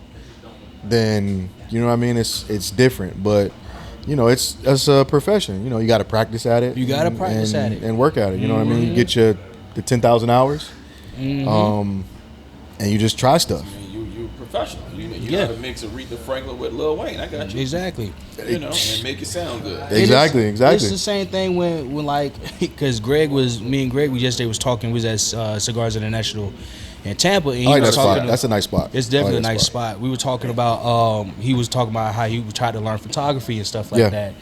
then you know what I mean. It's different, but you know it's a profession. You know you got to practice at it. You got to practice at it and work at it. You know what I mean. You get the 10,000 hours, and you just try stuff. You're a professional. You got to mix Aretha Franklin with Lil Wayne. I got you. Exactly. You know, and make it sound good. Exactly. It's the same thing when like, because me and Greg yesterday was talking. We was at Cigars International in Tampa. And I like that spot. That's a nice spot. It's definitely a nice spot. We were talking about, he was talking about how he tried to learn photography and stuff like that.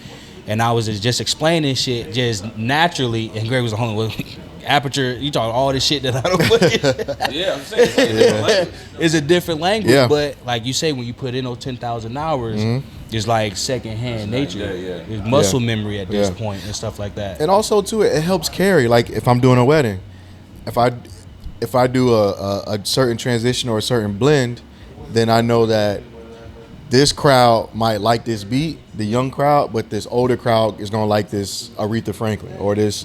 And I was just explaining shit just naturally. And Greg was the only one. Aperture, you talk all this shit that I don't put. Yeah, I'm saying it's a different language, Yeah. but like you say, when you put in those 10,000 hours, it's like secondhand nature. It's muscle memory at this point and stuff like that. And also too, it helps carry. Like if I'm doing a wedding, if I do a certain transition or a certain blend, then I know that this crowd might like this beat, the young crowd, but this older crowd is gonna like this Aretha Franklin or this,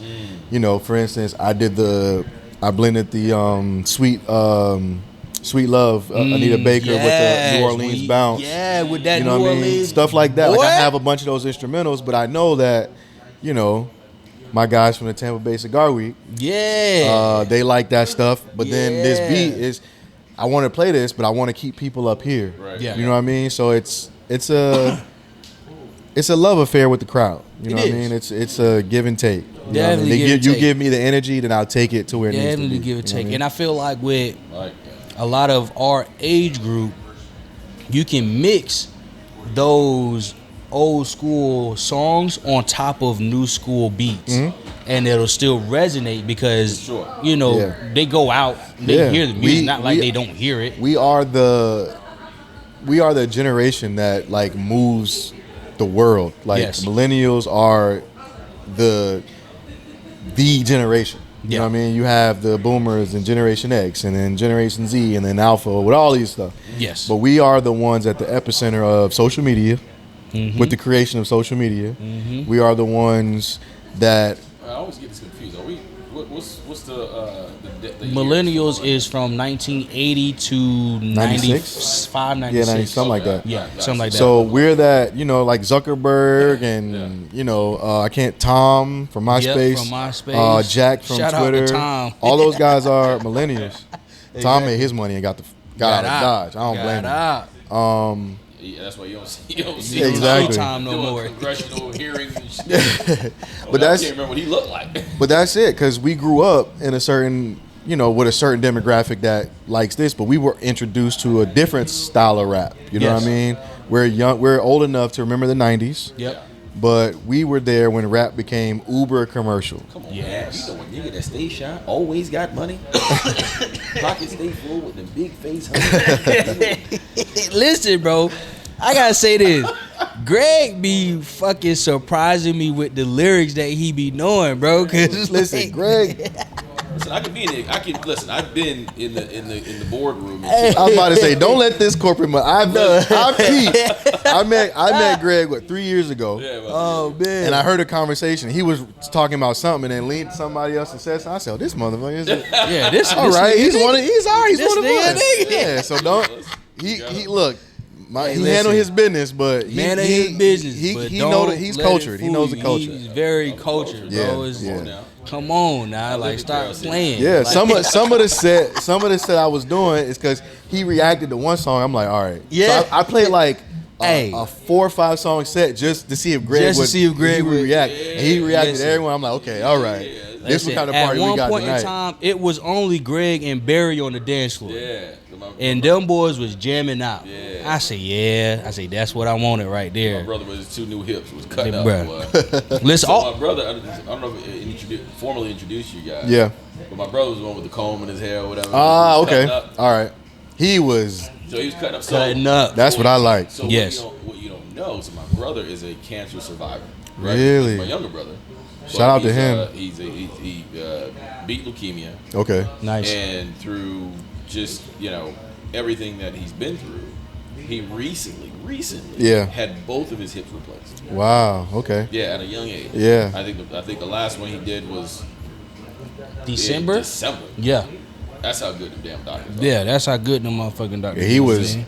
you know. For instance, I blended the Sweet Love, Anita Baker with the New Orleans bounce. Yeah, with that you know New what I mean? Orleans Stuff like that. Like What? I have a bunch of those instrumentals, but I know that, you know, my guys from the Tampa Bay Cigar Week, they like that stuff. But then this beat is, I want to play this, but I want to keep people up here. Right. Yeah. You know what I mean? So it's a love affair with the crowd. You know what I mean? It's a give and take. You know what I mean? Definitely give and You take. give me the energy, then I'll take it to where it needs to Definitely be. give You or know take. what I mean? And I feel like with Like a lot of our age group, you can mix those old school songs on top of new school beats, and it'll still resonate because you know they go out, they hear the music, not like they don't hear it. We are the generation that like moves the world. Like millennials are the generation. You know what I mean? You have the boomers and Generation X and then Generation Z and then Alpha with all these stuff. Yes. But we are the ones at the epicenter of social media, with the creation of social media. We are the ones that I always get this confused. Are we? What's the Millennials is from 1980 to 95, 96. Yeah, something like that. Yeah, something like that. So we're that, you know, like Zuckerberg and, you know, Tom from MySpace. From MySpace. Jack from Shout Twitter. out to Tom. All those guys are millennials. Tom made his money and got out of Dodge. I don't blame him. Yeah, that's why you don't see Exactly. Time no more. Congressional hearings and shit. But I can't remember what he looked like. But that's it, because we grew up in a certain, you know, with a certain demographic that likes this, but we were introduced to a different style of rap. You know what I mean? We're young, we're old enough to remember the 90s. Yep. But we were there when rap became uber commercial. Come on, man. You know a nigga that stay shy, always got money. Pockets stay full with the big face. Listen, bro, I gotta say this. Greg be fucking surprising me with the lyrics that he be knowing, bro. Cause Listen, Greg. Listen, I can be in it. Listen. I've been in the boardroom. I was about to say, don't let this corporate money. I met Greg 3 years ago. Yeah, Oh man. And I heard a conversation. He was talking about something and then leaned to somebody else and said something. I said, oh, this motherfucker is this all right. He's one of us. nigga. Yeah, so don't he look, he handled his business, but his business. He's cultured. He knows the culture. He's very cultured, bro. Come on now, like stop playing. Yeah, like, some of the set I was doing is because he reacted to one song. I'm like, all right. Yeah. So I played like a 4 or 5 song set just to see if Greg would react. And he reacted to everyone. I'm like, okay, all right. This is kind of party we got tonight. At one point in time, it was only Greg and Barry on the dance floor. Yeah. And them boys was jamming out. Yeah. I say, that's what I wanted right there. My brother with his 2 new hips was cutting up. Listen, so my brother, I don't know if it formally introduced you guys. Yeah. But my brother was the one with the comb in his hair or whatever. Okay. All right. He was cutting up. Cutting up. That's what I like. So yes. What you don't know, so my brother is a cancer survivor. Right? Really? He's my younger brother. Shout out to him. He beat leukemia. Okay. Nice. And through just, everything that he's been through, he recently had both of his hips replaced. Wow. Okay. Yeah, at a young age. Yeah. I think the last one he did was December. December. Yeah. That's how good the damn doctors are. Yeah, that's how good the motherfucking doctors. Yeah,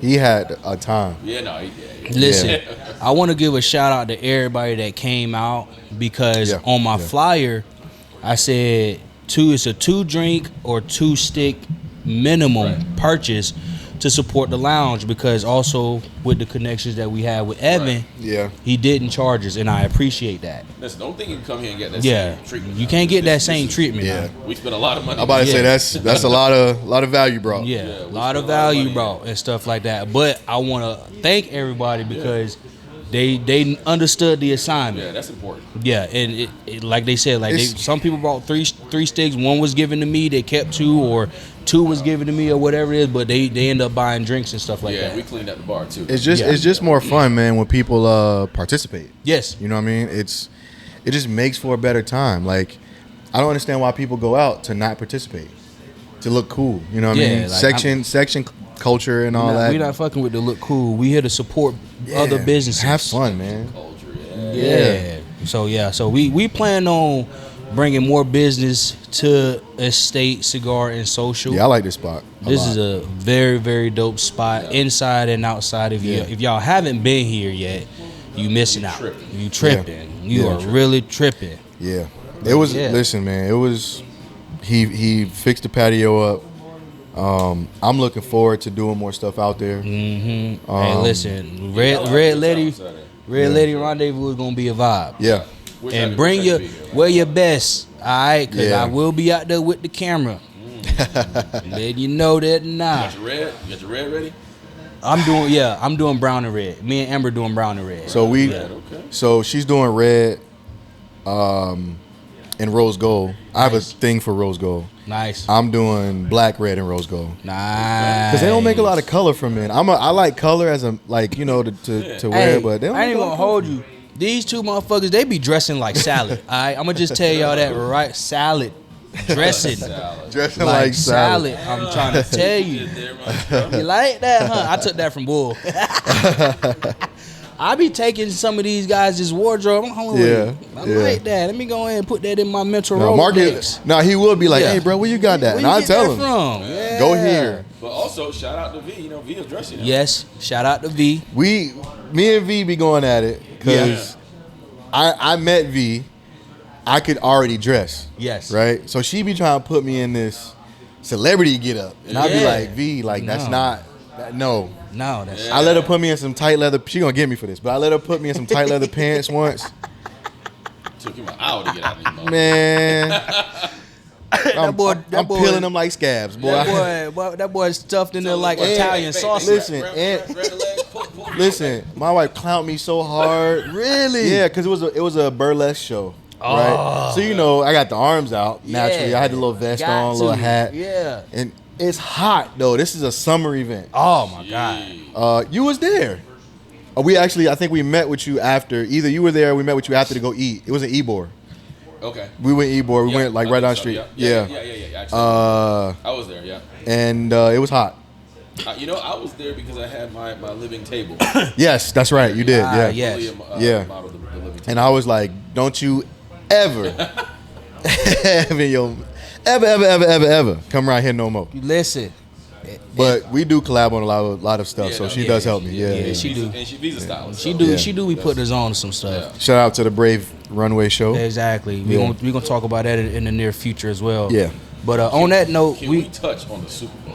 he had a time. Yeah, no, Listen, I want to give a shout out to everybody that came out because on my flyer, I said it's a 2-drink or 2-stick minimum purchase to support the lounge, because also with the connections that we had with Evan, he didn't charge us, and I appreciate that. Listen, don't think you can come here and get that same treatment. You can't get that same treatment. Yeah, we spent a lot of money. I'm about to say that's a lot of value brought. Yeah, a lot of value brought and stuff like that. But I want to thank everybody because they understood the assignment. Yeah, that's important. Yeah, and it like they said, some people brought three sticks. 1 was given to me. They kept 2, or 2 was given to me, or whatever it is. But they end up buying drinks and stuff like that. Yeah, we cleaned up the bar too. It's just more fun, man, when people participate. Yes, you know what I mean. It just makes for a better time. Like, I don't understand why people go out to not participate, to look cool. You know what I mean? Like section culture and all that. We're not fucking with the look cool. We here to support other businesses. Have fun, man. Culture, So we plan on bringing more business to Estate Cigar and Social. Yeah, I like this spot. This is a very, very dope spot, inside and outside. If y'all haven't been here yet, you missing out. You tripping. You are really tripping. Yeah. It was listen, man, it was he fixed the patio up. I'm looking forward to doing more stuff out there. Mm-hmm. Hey, listen, Red Lady Rendezvous is gonna be a vibe. Yeah. And wear your best, all right? Because I will be out there with the camera. Let you know that now. You got your red ready? I'm doing brown and red. Me and Amber doing brown and red. So she's doing red and rose gold. I have a thing for rose gold. Nice. I'm doing black, red, and rose gold. Nice. Because they don't make a lot of color for men. I like color as to wear, but they don't. I ain't gonna hold you. These 2 motherfuckers, they be dressing like salad. All right, I'm gonna just tell y'all that right. Salad dressing, dressing like salad. I'm trying to tell you. You like that, huh? I took that from Bull. I be taking some of these guys' wardrobe. I'm like that. Let me go ahead and put that in my mental Rolodex. No, he will be like, hey, bro, where you got that? And I'll tell him. From? Yeah. Go here. But also, shout out to V. V is dressing. Yes, shout out to V. Me and V be going at it because I met V. I could already dress. Yes. Right? So she be trying to put me in this celebrity get up. And I'll be like, V, that's not, no. No, that's. I let her put me in some tight leather. She gonna get me for this, but I let her put me in some tight leather pants once. Took him an hour to get out of these motherfuckers. Man, I'm peeling them like scabs, boy. That boy stuffed in there like Italian sausage. Listen, my wife clowned me so hard. Really? Yeah, because it was a burlesque show. Right? So I got the arms out naturally. I had the little vest on, little hat. Yeah. And it's hot though. This is a summer event. Oh my God. You was there. I think we met with you after. Either you were there or we met with you after to go eat. It was an Ebor. Okay. We went Ebor. We went right down the street. Yeah. Actually, I was there, yeah. And it was hot. I was there because I had my living table. Yes, that's right. You did. Yeah. Yes. And I was like, don't you ever, ever come around here no more. Listen, But we do collab on a lot of stuff, Yeah, so no, she yeah, does help me. yeah, Yeah. she do. And she's a stylist. She so. do. Yeah. She do. We put us on to some stuff. Shout out to the Brave Runway show. Exactly. We Yeah. gonna talk about that in the near future as well. Yeah. But on that note, Can we touch on the Super Bowl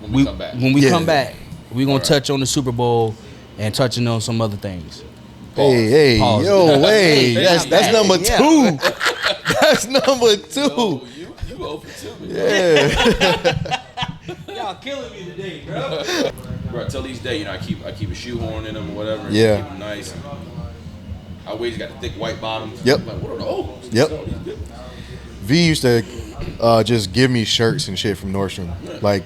when we come back? When we Yeah. come back, we gonna All right. touch on the Super Bowl and touching on some other things. Hey, Pause. yo, hey, that's Hey, number yeah. 2. That's number 2. Oh, you open to me. Yeah. Y'all killing me today, bro. Bro, till these days, I keep a shoehorn in them or whatever. And Yeah. Keep them nice. I always got the thick white bottoms. Yep. I'm like, what are those? Yep. So, these good. V used to just give me shirts and shit from Nordstrom. Like,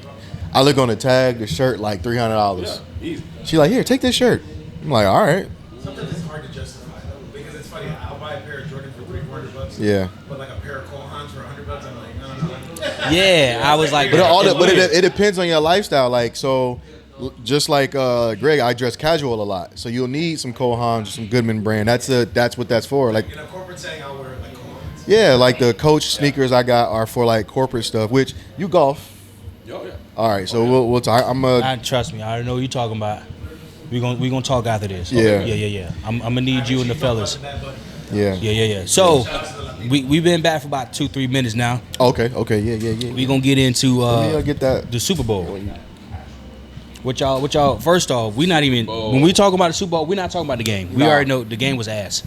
I look on the tag, the shirt like $300. Yeah, easy. She like, here, take this shirt. I'm like, all right. Sometimes it's hard to justify though, because it's funny. I'll buy a pair of Jordan for $300. Yeah. But like a pair of Cole Haans for $100, I'm like, no. Yeah, I was like, But that. it depends on your lifestyle. Like, so just like Greg, I dress casual a lot. So you'll need some Cole Haans or some Goodman brand. That's what that's for. Like, In a corporate setting, I'll wear like Cole Haans. yeah, like the Coach sneakers I got are for like corporate stuff, which you golf. Oh, yeah. All right, so we'll talk. Trust me, I already know what you're talking about. We gonna talk after this. Yeah. Yeah. I'm gonna need you and the fellas. Yeah. Yeah. So we've been back for about 2-3 minutes now. Okay. Yeah. We gonna get into Let me get that. the Super Bowl. What y'all? First off, we not even when we talk about the Super Bowl, we're not talking about the game. We Nah. already know the game was ass.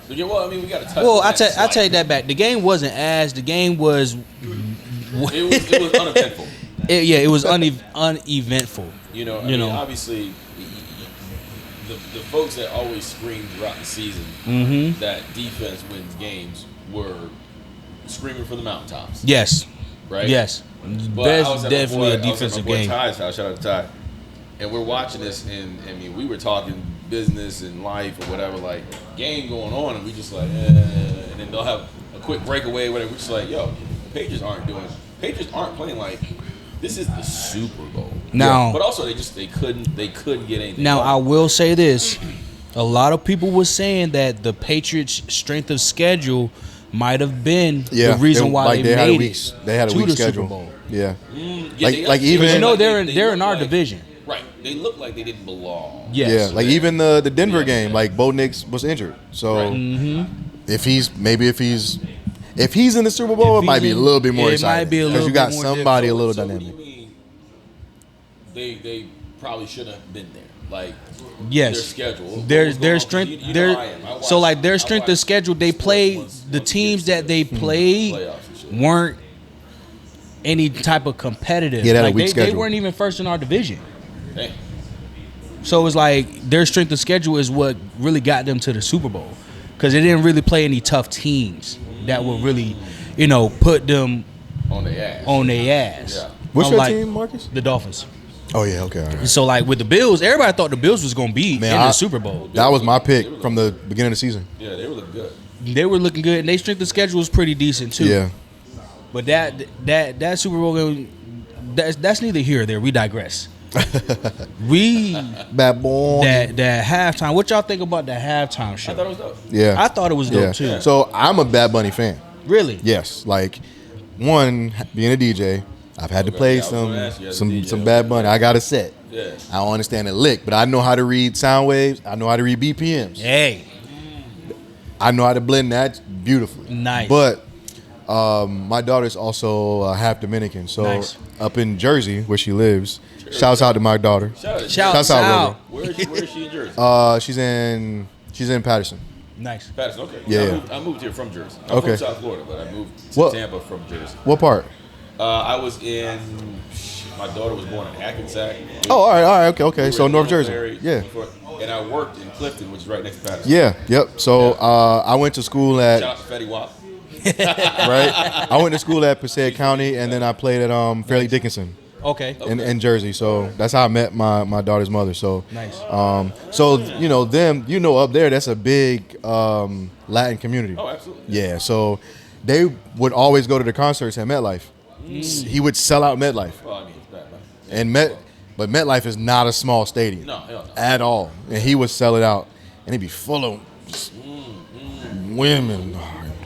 So, yeah, well, I mean, we got to touch. Well, on I that take that back. The game wasn't ass. The game was. It was uneventful. It was uneventful. You know, I mean, obviously, the folks that always scream throughout the season that defense wins games were screaming from the mountaintops. Yes. Right? Yes. But That's I was at definitely my a boy- I was at defensive my boy game. Ty's house, shout out to Ty. And we're watching this, and I mean, we were talking business and life or whatever, like game going on, and we just like, and then they'll have a quick breakaway, whatever. We're just like, yo, Patriots aren't playing like this is the Super Bowl. Now- but also they couldn't get anything. Now, done. I will say this. A lot of people were saying that the Patriots' strength of schedule might have been the reason why they had made a week, it they had a to week the schedule. Super Bowl. Yeah. Yeah, like they even- You know look they're like in look our like- division. Right. They look like they didn't belong. Yes. Yeah, like even the Denver Yeah. game, like Bo Nix was injured. So Right. if he's in the Super Bowl, If it might be a he's in- little bit more it exciting might be a because little you got bit more somebody a little So what do dynamic. you mean? They probably should have been there. Like Yes. their schedule. Their strength. You know Their I am. I watch- so like their I strength watch of schedule. They sports played once the a teams year. that they played Playoffs and shit. weren't any type of competitive. Yeah, they had a like weak they schedule. weren't even first in our division. Damn. So it was like their strength of schedule is what really got them to the Super Bowl because they didn't really play any tough teams that would really, put them On their ass. on their ass. Yeah. What's your Unlike team, Marcus? The Dolphins. Oh yeah, okay, all right. So like with the Bills, everybody thought the Bills was gonna be Man, in the Super Bowl. That was my pick from the beginning of the season. Yeah, they were looking good. They were looking good, and their strength of schedule was pretty decent too. Yeah, But that Super Bowl game, that's neither here or there. We digress. We bad boy. that halftime. What y'all think about the halftime show? I thought it was dope. Yeah, I thought it was dope yeah. too. So I'm a Bad Bunny fan. Really? Yes, like one being a DJ, I've had to Okay, play yeah, I was gonna ask you as a some DJ, Bad okay. Bunny. I got a set. Yeah. I don't understand the lick, but I know how to read sound waves. I know how to read BPMs. Hey, I know how to blend that beautifully. Nice. But my daughter's also half Dominican, so Nice. up in Jersey where she lives. Shouts out to my daughter. Shouts Shouts out, out. Where is she in Jersey? She's in Patterson. Nice. Patterson. Okay. Yeah. I moved here from Jersey. I'm Okay. from South Florida, but I moved to What- Tampa from Jersey. What part? I was in. My daughter was born in Hackensack. Oh, all right, okay. We were So in North Little Jersey. Ferry, Yeah. And I worked in Clifton, which is right next to Patterson. Yeah, yep. So I went to school at Shout out to Fetty Wap. right. I went to school at Passaic County, and then I played at Fairleigh Dickinson Okay. in Jersey. So that's how I met my daughter's mother. So Nice. so up there, that's a big Latin community. Oh, absolutely. Yeah. So they would always go to the concerts at MetLife. He would sell out MetLife, Well, I mean, it's bad, man. but MetLife is not a small stadium No, hell no. at all, and he would sell it out, and he'd be full of just women.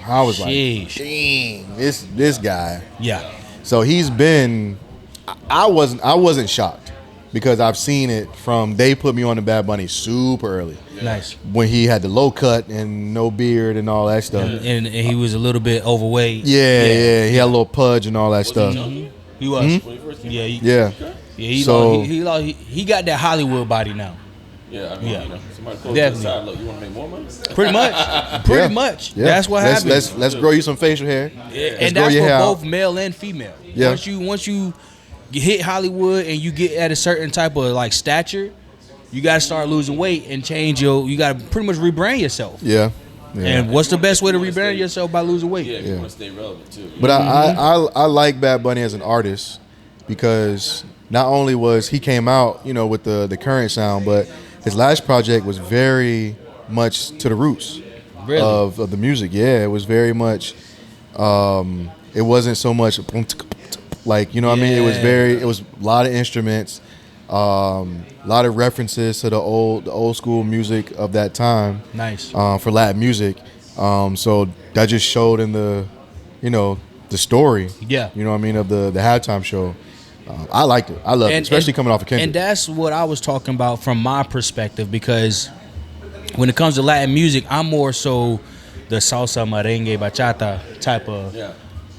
I was like, Sheesh. dang, this guy. Yeah. So he's been I wasn't shocked because I've seen it from they put me on the Bad Bunny super early. Nice. When he had the low cut and no beard and all that stuff. And he was a little bit overweight. Yeah. He had a little pudge and all that stuff. He was. Yeah. Yeah. He got that Hollywood body now. Yeah, I mean, Yeah. you know, somebody pull to the Definitely. side. Look, you want to make more money? Pretty much. Pretty much. Yeah. That's what happens. Let's grow you some facial hair. And that's for both male and female. Yeah. Once you hit Hollywood and you get at a certain type of like stature, you gotta start losing weight and change you gotta pretty much rebrand yourself. Yeah. And what's the best way to rebrand yourself? By losing weight. Yeah, you want to stay relevant too. But I like Bad Bunny as an artist because not only was he came out, you know, with the current sound, but his last project was very much to the roots Really? of the music. Yeah, it was very much. It wasn't so much like, you know what I mean. It was a lot of instruments, a lot of references to the old school music of that time. Nice. For Latin music, so that just showed in the story. Yeah. You know what I mean, of the halftime show. I liked it. I loved it, especially coming off of Kendrick. And that's what I was talking about from my perspective, because when it comes to Latin music, I'm more so the salsa, merengue, bachata type of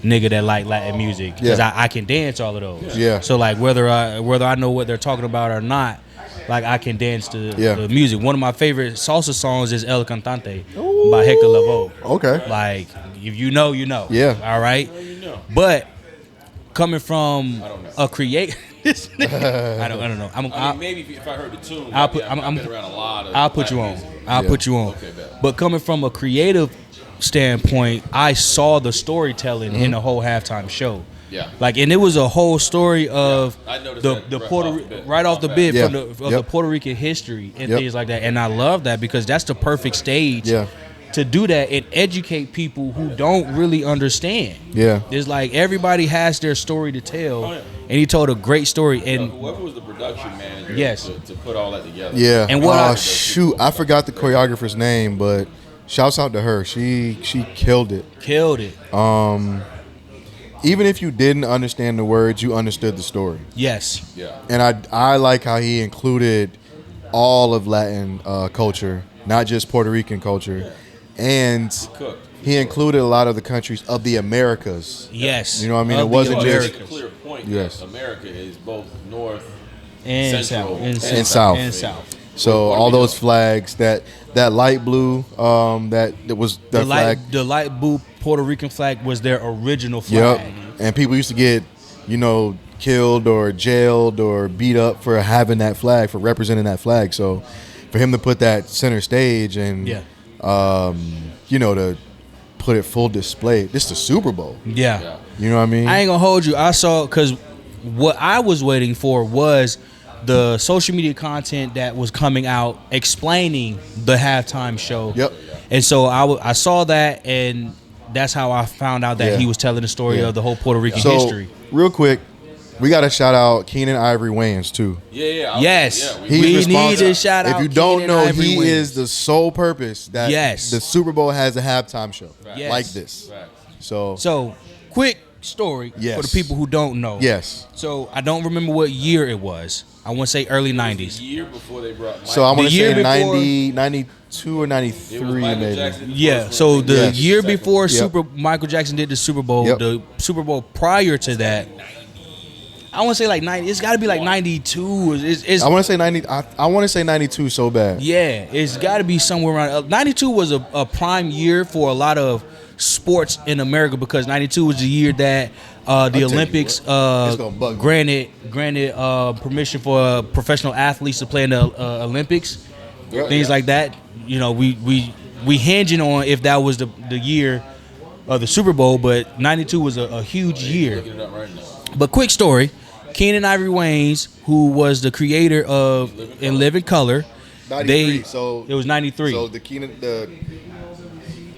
nigga that like Latin music, because I can dance all of those. Yeah. So like whether I know what they're talking about or not, like I can dance to the music. One of my favorite salsa songs is El Cantante by Hector Lavoe. Okay. Like if you know, you know. Yeah. All right. But coming from a create, I don't know. I mean, maybe if I heard the tune, I'll maybe put- I've I'm- been around a lot of. I'll put you on. Latin music. I'll put you on. Okay, bet. But coming from a creative standpoint, I saw the storytelling in the whole halftime show. Yeah. Like, and it was a whole story of I noticed the that right off the bit Yeah. from the Yep. Puerto Rican history and Yep. things like that. And I love that because that's the perfect stage Yeah. to do that and educate people who don't really understand. Yeah. It's like everybody has their story to tell, Oh, yeah. and he told a great story. And Whoever was the production manager Yes. to put all that together. Yeah. And what I- shoot, I forgot the choreographer's name, but shouts out to her. She killed it. killed it. Even if you didn't understand the words, you understood the story. Yes. Yeah. And I like how he included all of Latin culture, not just Puerto Rican culture. And Cooked. he included a lot of the countries of the Americas. Yes. You know what I mean? Of It wasn't the just- It's a Americas. clear point. Yes. That America is both north. and Central. south. And south. And south. So all those flags, that light blue, that was that flag. The light blue Puerto Rican flag was their original flag. Yep. And people used to get, killed or jailed or beat up for having that flag, for representing that flag. So for him to put that center stage and to put it full display, this is the Super Bowl. Yeah. Yeah. You know what I mean? I ain't gonna hold you. I saw, because what I was waiting for was the social media content that was coming out explaining the halftime show. Yep. And so I saw that, and that's how I found out that Yeah. he was telling the story Yeah. of the whole Puerto Rican So history. real quick, we got to shout out Keenan Ivory Wayans too. Yeah. Yes. Yeah, He's We need responsible. to shout out If you don't Keenan know, Ivory he Wayans. is the sole purpose that Yes. the Super Bowl has a halftime show Yes. like this. Facts. So Quick story Yes. for the people who don't know. yes. So I don't remember what year it was. I want to say early The 90s. year before they brought Mike. So I want to The year say before- 92 or It was 93 Michael maybe. Jackson Yeah, first so one. the Yes. year Second before Yep. Michael Jackson did the Super Bowl, Yep. the Super Bowl prior to that, I want to say like 90. It's got to be like 92. It's I want to say 90. I want to say 92 so bad. yeah, it's got to be somewhere around. 92 was a prime year for a lot of sports in America, because 92 was the year that the tell you Olympics what, it's gonna bug me. granted permission for professional athletes to play in the Olympics, things like that. You know, we hinging on if that was the year of the Super Bowl, but 92 was a huge year. Looking it up right now. But quick story, Keenan Ivory Wayans, who was the creator of In Living Color, 93. So it was 93. So the Keenan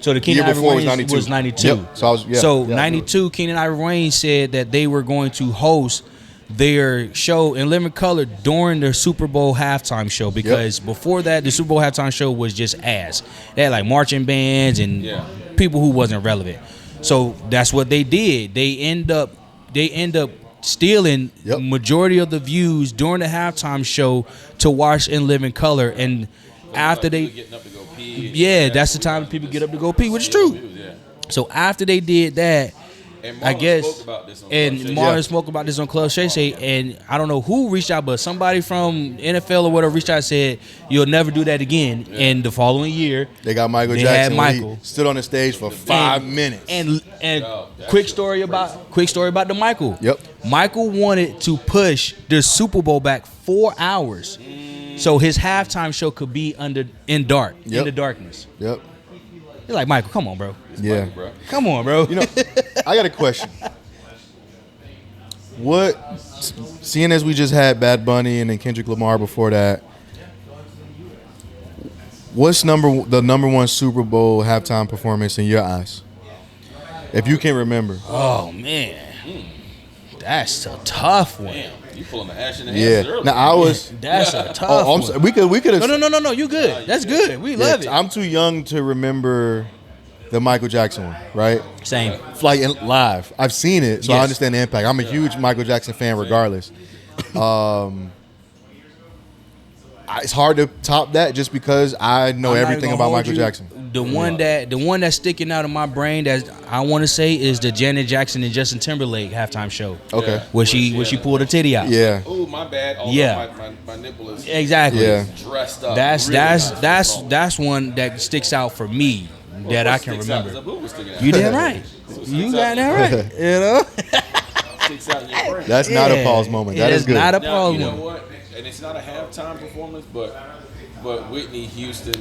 So the Keenan year Ivory before was Wayans 92. was 92. Yep. So I was- yeah, So yeah, I 92, Keenan Ivory Wayans said that they were going to host their show In Living Color during their Super Bowl halftime show, because before that, the Super Bowl halftime show was just ass. They had like marching bands and people who wasn't relevant. So that's what they did. They end up stealing Yep. majority of the views during the halftime show to watch In Living Color. And after they, getting up to go pee. yeah, that's the time people get up to go pee, which is true. Yeah. So after they did that, And I Marlon guess, spoke about this on Club and Shay Marlon Shay. spoke about this on Club Shay Shay, and I don't know who reached out, but somebody from NFL or whatever reached out and said, you'll never do that again. And the following year, They got Michael They Jackson. had when he Michael. stood on the stage for 5 minutes. And Yo, that quick shit story was about the Michael. Yep. Michael wanted to push the Super Bowl back 4 hours, so his halftime show could be in Yep. the darkness. Yep. You're like, Michael, come on, bro. Yeah. Michael, bro. Come on, bro. You know, I got a question. What, seeing as we just had Bad Bunny and then Kendrick Lamar before that, what's the number one Super Bowl halftime performance in your eyes? If you can remember. Oh man, that's a tough one. Damn, you pulling the ash in the Yeah. hands early. Now I was. That's a tough Oh, I'm one. sorry. We could have. No. You good? That's good. We love it. I'm too young to remember the Michael Jackson one, right? Same. Like live. I've seen it, so I Yes. understand the impact. I'm a huge Michael Jackson fan, regardless. It's hard to top that just because I know I'm not everything gonna about hold Michael you. Jackson. The one that's sticking out of my brain that I want to say is the Janet Jackson and Justin Timberlake halftime show. Okay. Yeah. Where she pulled her titty out. Yeah. Oh, my bad. Although Yeah. my nipple is Exactly. Yeah. dressed up. That's really nice. that's one that sticks out for me that I can remember. The boob was sticking out. You damn right. You got that right. You know. Sticks out in your brain. That's not a Yeah. pause moment. That It is good. not a Now, pause you know moment. what? And it's not a halftime performance, but Whitney Houston.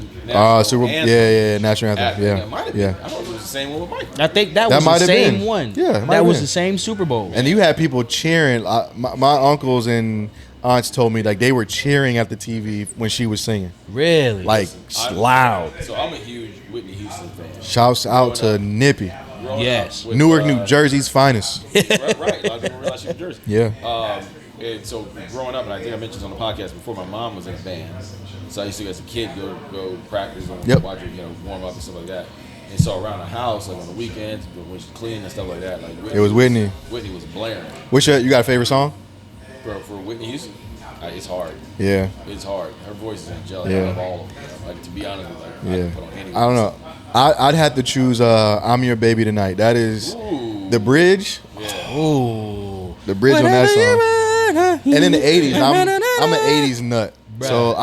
Super. Yeah. National anthem. It might have Yeah. been. I don't know if it was the same one with Michael. I think that That was might the have same been. one. Yeah, it might that have was been. the same Super Bowl. And you had people cheering. My uncles and aunts told me like they were cheering at the TV when she was singing, Really? like loud. So I'm a huge Whitney Houston fan. Shouts out to Nippy, Growing Yes. up with, Newark, New Jersey's finest. Right. A lot of people don't realize she's from Jersey. Yeah. And so growing up, and I think I mentioned this on the podcast before, my mom was in a band. So I used to, as a kid, go practice and Yep. watch her, warm up and stuff like that. And so around the house, like on the weekends, when she's cleaning and stuff like that, like It was Whitney. Whitney was blaring. You got a favorite song? For Whitney Houston, it's hard. Yeah. It's hard. Her voice is angelic. Yeah. I love all of them. Like, to be honest with you, I Yeah. can put on any I don't know. I'd have to choose "I'm Your Baby Tonight." That is Ooh. the bridge. Ooh. The bridge on that song. And in the '80s, I'm an '80s nut. So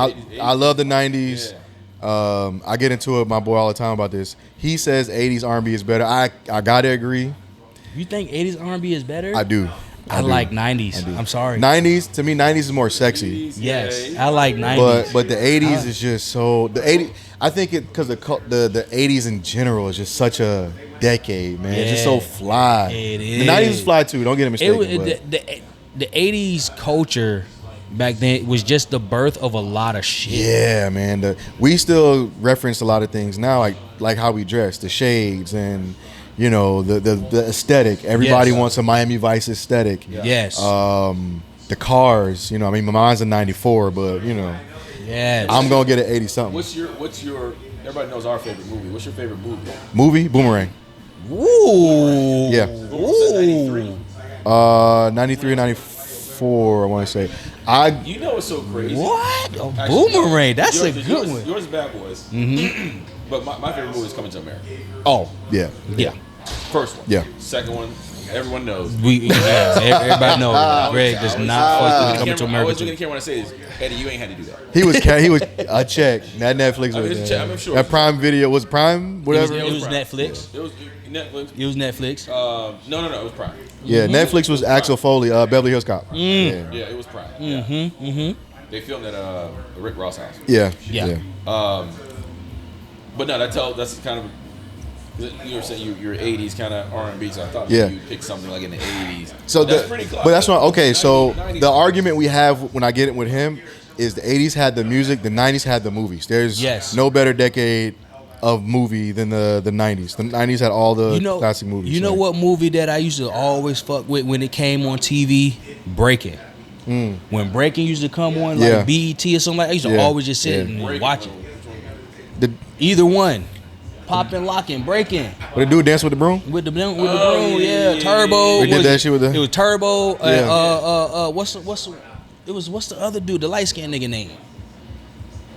I love the '90s. I get into it with my boy all the time about this. He says '80s R&B is better. I gotta agree. You think 80s R&B is better? I do. I do. like 90s. I do. I'm sorry. '90s, to me, '90s is more sexy. Yes, I like 90s. But the '80s is just so the '80s. I think it because the '80s in general is just such a decade, man. It's just so Yeah, fly. it The '90s is is. fly too. Don't get it it mistaken. was, the 80s culture back then was just the birth of a lot of shit. yeah, man. We still reference a lot of things now, like how we dress, the shades, and the aesthetic. Everybody Yes. wants a Miami Vice aesthetic. Yes. The cars. I mean, mine's a '94, but yes. I'm gonna get an '80 something. What's your? Everybody knows our favorite movie. What's your favorite movie? Movie Boomerang. Ooh. Yeah. Was it 93? 93 or 94, I want to say. You know what's so crazy? What? A Actually, Boomerang. That's a yours- good yours- one. Yours is Bad Boys. Mm-hmm. But my favorite movie is Coming to America. Oh, Yeah. yeah. First one. Yeah. Second one, everyone knows. Everybody knows. Greg does not fuck with Coming to I America always look 2. at the camera when I say this. Eddie, you ain't had to do that. He was a check. That Netflix I mean, was it's a check, I'm sure. that Prime Video was Prime, whatever. It was Prime. Netflix. It was Netflix. It was Netflix. No, it was Prime. Yeah, Netflix was Axel Foley, Beverly Hills Cop. Yeah. Yeah, it was Prime. Mm-hmm. They filmed at Rick Ross house. Yeah. Yeah. But no, that's kind of. You were saying you're 80s kind of R&B, so I thought Yeah. you'd pick something like in the 80s. So that's pretty close. but that's what okay. So 90s. the argument we have when I get it with him is the '80s had the music, the '90s had the movies. There's Yes. no better decade of movie than the '90s. The '90s had all the classic movies. You know so. what movie that I used to always fuck with when it came on TV? Breaking. When Breaking used to come on, like Yeah. BET or something like that, I used to Yeah. always just sit Yeah. and watch it. The, Either one. popping, locking, breaking. What the dude dance with the broom? With the broom, yeah. Turbo. We did that shit with the. It was Turbo. Yeah. What's the other dude? The light skinned nigga name?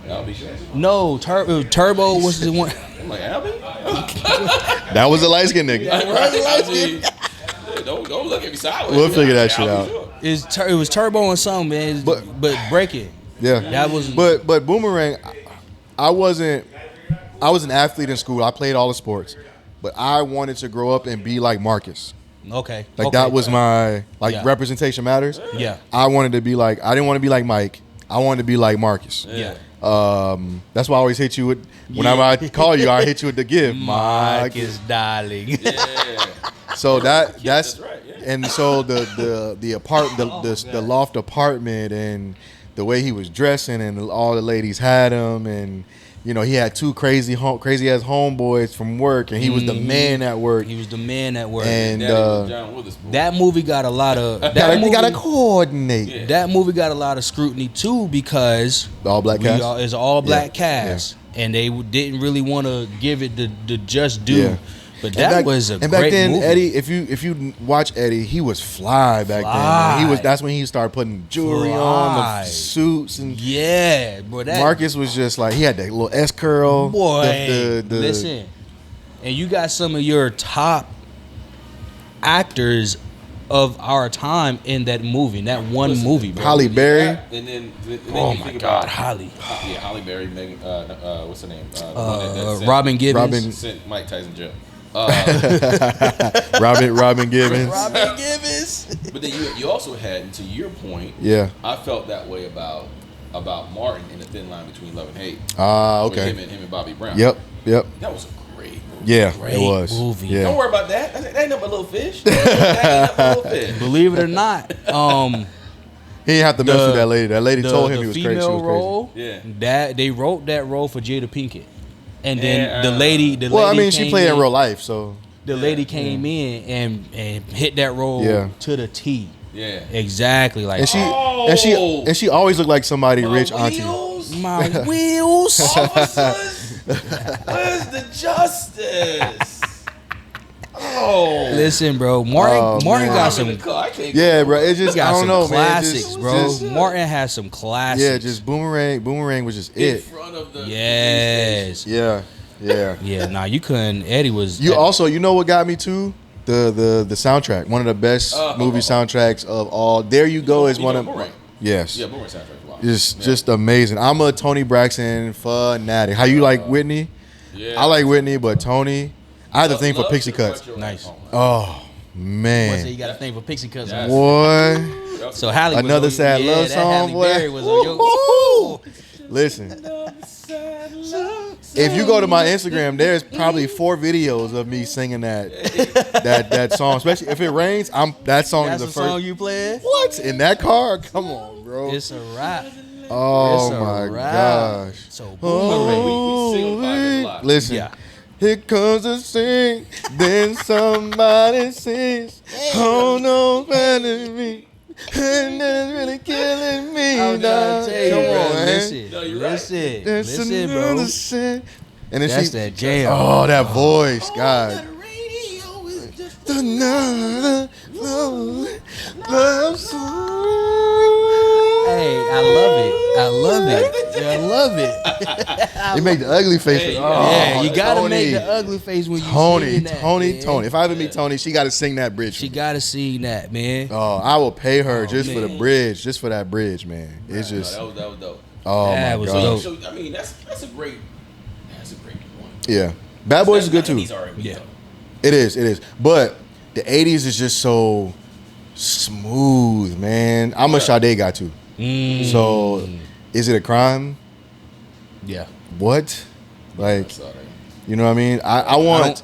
Albie. No, Turbo was the one. I'm like, Albie? That was a light skin nigga. Don't look at me sideways. We'll figure that shit out. Sure. It was Turbo and something, man. But breaking. Yeah. That was. But Boomerang, I wasn't. I was an athlete in school. I played all the sports, but I wanted to grow up and be like Marcus. Okay. Like that was my Yeah. representation matters. Yeah. I wanted to be like. I didn't want to be like Mike. I wanted to be like Marcus. Yeah. That's why I always hit you with. Whenever I call you, I hit you with the gift. Marcus, darling. Yeah. So that's That's right. Yeah. and so the loft apartment and the way he was dressing and all the ladies had him and you know he had two crazy ass homeboys from work and he was the man at work. He was the man at work. And Daddy was John Witherspoon. that movie got a lot of. you gotta coordinate. Yeah. That movie got a lot of scrutiny too because The all black cast. it's all black Yeah, cast, and they didn't really want to give it the just due. Yeah. But that was a and great back then movie. Eddie, if you watch Eddie, he was fly back then. Man. That's when he started putting jewelry on, Fly. the suits and Yeah, boy. That Marcus was just like he had that little S curl. boy. The Listen, and you got some of your top actors of our time in that movie, in that one movie, bro. Halle Berry. And then Oh you my think God, about Holly. Yeah, Halle Berry, Megan, what's her name? The one that sent- Robin Gibbons. Robin- sent Mike Tyson jail. Robin Gibbons. Robin Gibbons. But then you also had, and to your point, Yeah. I felt that way about Martin in the thin line between love and hate. With Okay. him and Bobby Brown. Yep. That was a great movie. Yeah, Great it was. movie. Yeah. Don't worry about that. That ain't nothing but little fish. That ain't nothing but little fish. Believe it or not, He didn't have to mess The- with that lady. That lady told him he was crazy. She female was role, Yeah. that they wrote that role for Jada Pinkett, and then Yeah. the lady. crazy. Well, I lady mean, she came played in real life, so The lady came in and hit that role Yeah. to the T. Yeah. Exactly, like and she always looked like somebody rich auntie. my wheels. Officers, where's the justice? Oh, Listen, bro, Martin man. got some. Yeah, bro. It just I Got don't some know, classics, man. bro. Martin has some classics. Yeah, just Boomerang was just in it. front of the yes. Yeah. Yeah, nah, you couldn't. Eddie was. You also, you know what got me too? The soundtrack. One of the best movie soundtracks of all. There You Go is one of. Boomerang. Yes. Yeah, Boomerang soundtrack. Wow. Just amazing. I'm a Tony Braxton fanatic. How you like Whitney? Yeah. I like Whitney, but Tony, I had the thing for Pixie Cuts. Nice. Oh What's it, man, you got a thing for Pixie Cuts. Yes. boy. So Halle was Another on- sad yeah, love that song, Halle boy. Berry was on your- Woo-hoo. Listen, if you go to my Instagram, there's probably 4 videos of me singing that song. Especially if it rains, that song That's is the the first. song you playing? What in that car? Come on, bro. It's a rap. Oh It's a my wrap. gosh. So Oh, We sing about it a lot. Listen. Yeah. Here comes a sing, then somebody sings. Oh no, better me, and that's really killing me. I'm Nah, trying to tell you, come bro. on, man. Listen, No, you're right. listen, There's listen, bro. another sin. And then That's that jam. Oh, that voice, God. Another love song. Hey, I love it. I love it. I love it. You make the ugly face. Hey, Yeah, you gotta Tony. make the ugly face when you Tony, singing that, Tony, man. Tony. If I ever meet Tony, she got to sing that bridge. for She me. gotta see that, man. Oh, I will pay her just for the man. bridge, just for that bridge, man. It's just, That was dope. oh That my was god, dope. So I mean, that's a great one. yeah. Bad Boys is good too. These R&B Yeah. though. It is. But the '80s is just so smooth, man. I'm a Sade guy too. So, is it a crime? Yeah. What? Like, That's all right. you know what I mean? I want.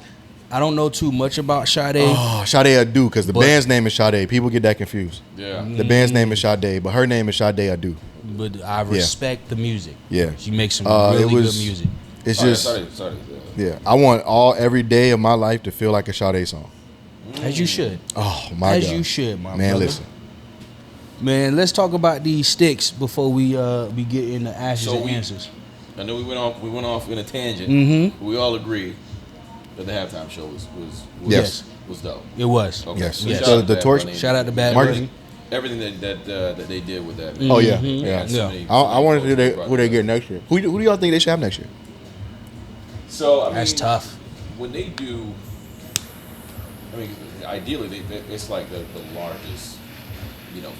I don't know too much about Sade. Oh, Sade Adu, because the But- band's name is Sade. People get that confused. Yeah. The band's name is Sade, but her name is Sade Adu. But I respect the music. Yeah. She makes some It really was- good music. It's Sorry, just, sorry. yeah. I want every day of my life to feel like a Sade song. As you should. Oh my As god. you should, my Man, brother. listen. Man, let's talk about these sticks before we get into ashes So and we- answers. I know we went off in a tangent. Mm-hmm. We all agree But the halftime show was Yes. was dope. It was. Okay. Yes. So Yes. shout out to The Bad torch- Bunny. Shout out to Bad Marcus- Bunny. Everything that they did with that. Oh yeah, Mhm. yeah. Had so Yeah. many- I wanted to folks do brought who they together. get next year. Who do y'all think they should have next year? So I mean, That's tough. When they do, I mean, ideally it's like the largest,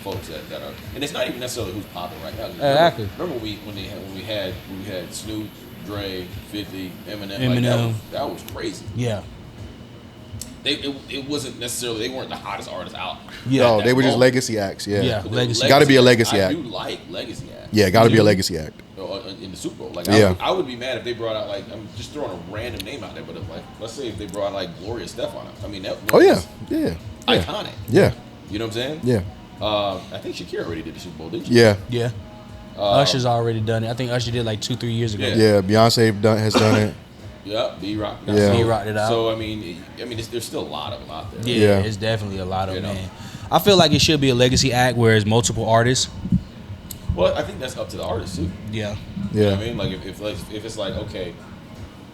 folks that are, and it's not even necessarily who's popping right now. Exactly. Remember when we had Snoop, Dre, 50, Eminem. Eminem. That was crazy. Yeah. It wasn't necessarily, they weren't the hottest artists out. Yeah. No, at they that were just moment. legacy acts. Yeah, Yeah. But the Legacy. Gotta be a legacy I act. do like legacy acts. yeah. Got to be a Mhm. legacy act. In the Super Bowl, like Yeah. I would be mad if they brought out, like, I'm just throwing a random name out there, but if, like, let's say if they brought like Gloria Stefan out, I mean that was Oh yeah, yeah, yeah, iconic. yeah, You know what I'm saying? yeah, I think Shakira already did the Super Bowl, didn't she? yeah. Yeah. Usher's already done it. I think Usher did like 2-3 years ago. Yeah. Yeah, Beyonce has done it. Yeah, B-Rock. Yeah. He rocked it out. So I mean, there's still a lot of them out there. Yeah, Yeah. it's definitely a lot of You know. man. I feel like it should be a legacy act where it's multiple artists. Well, I think that's up to the artist too. Yeah. You know Yeah, what I mean? Like if it's like, okay,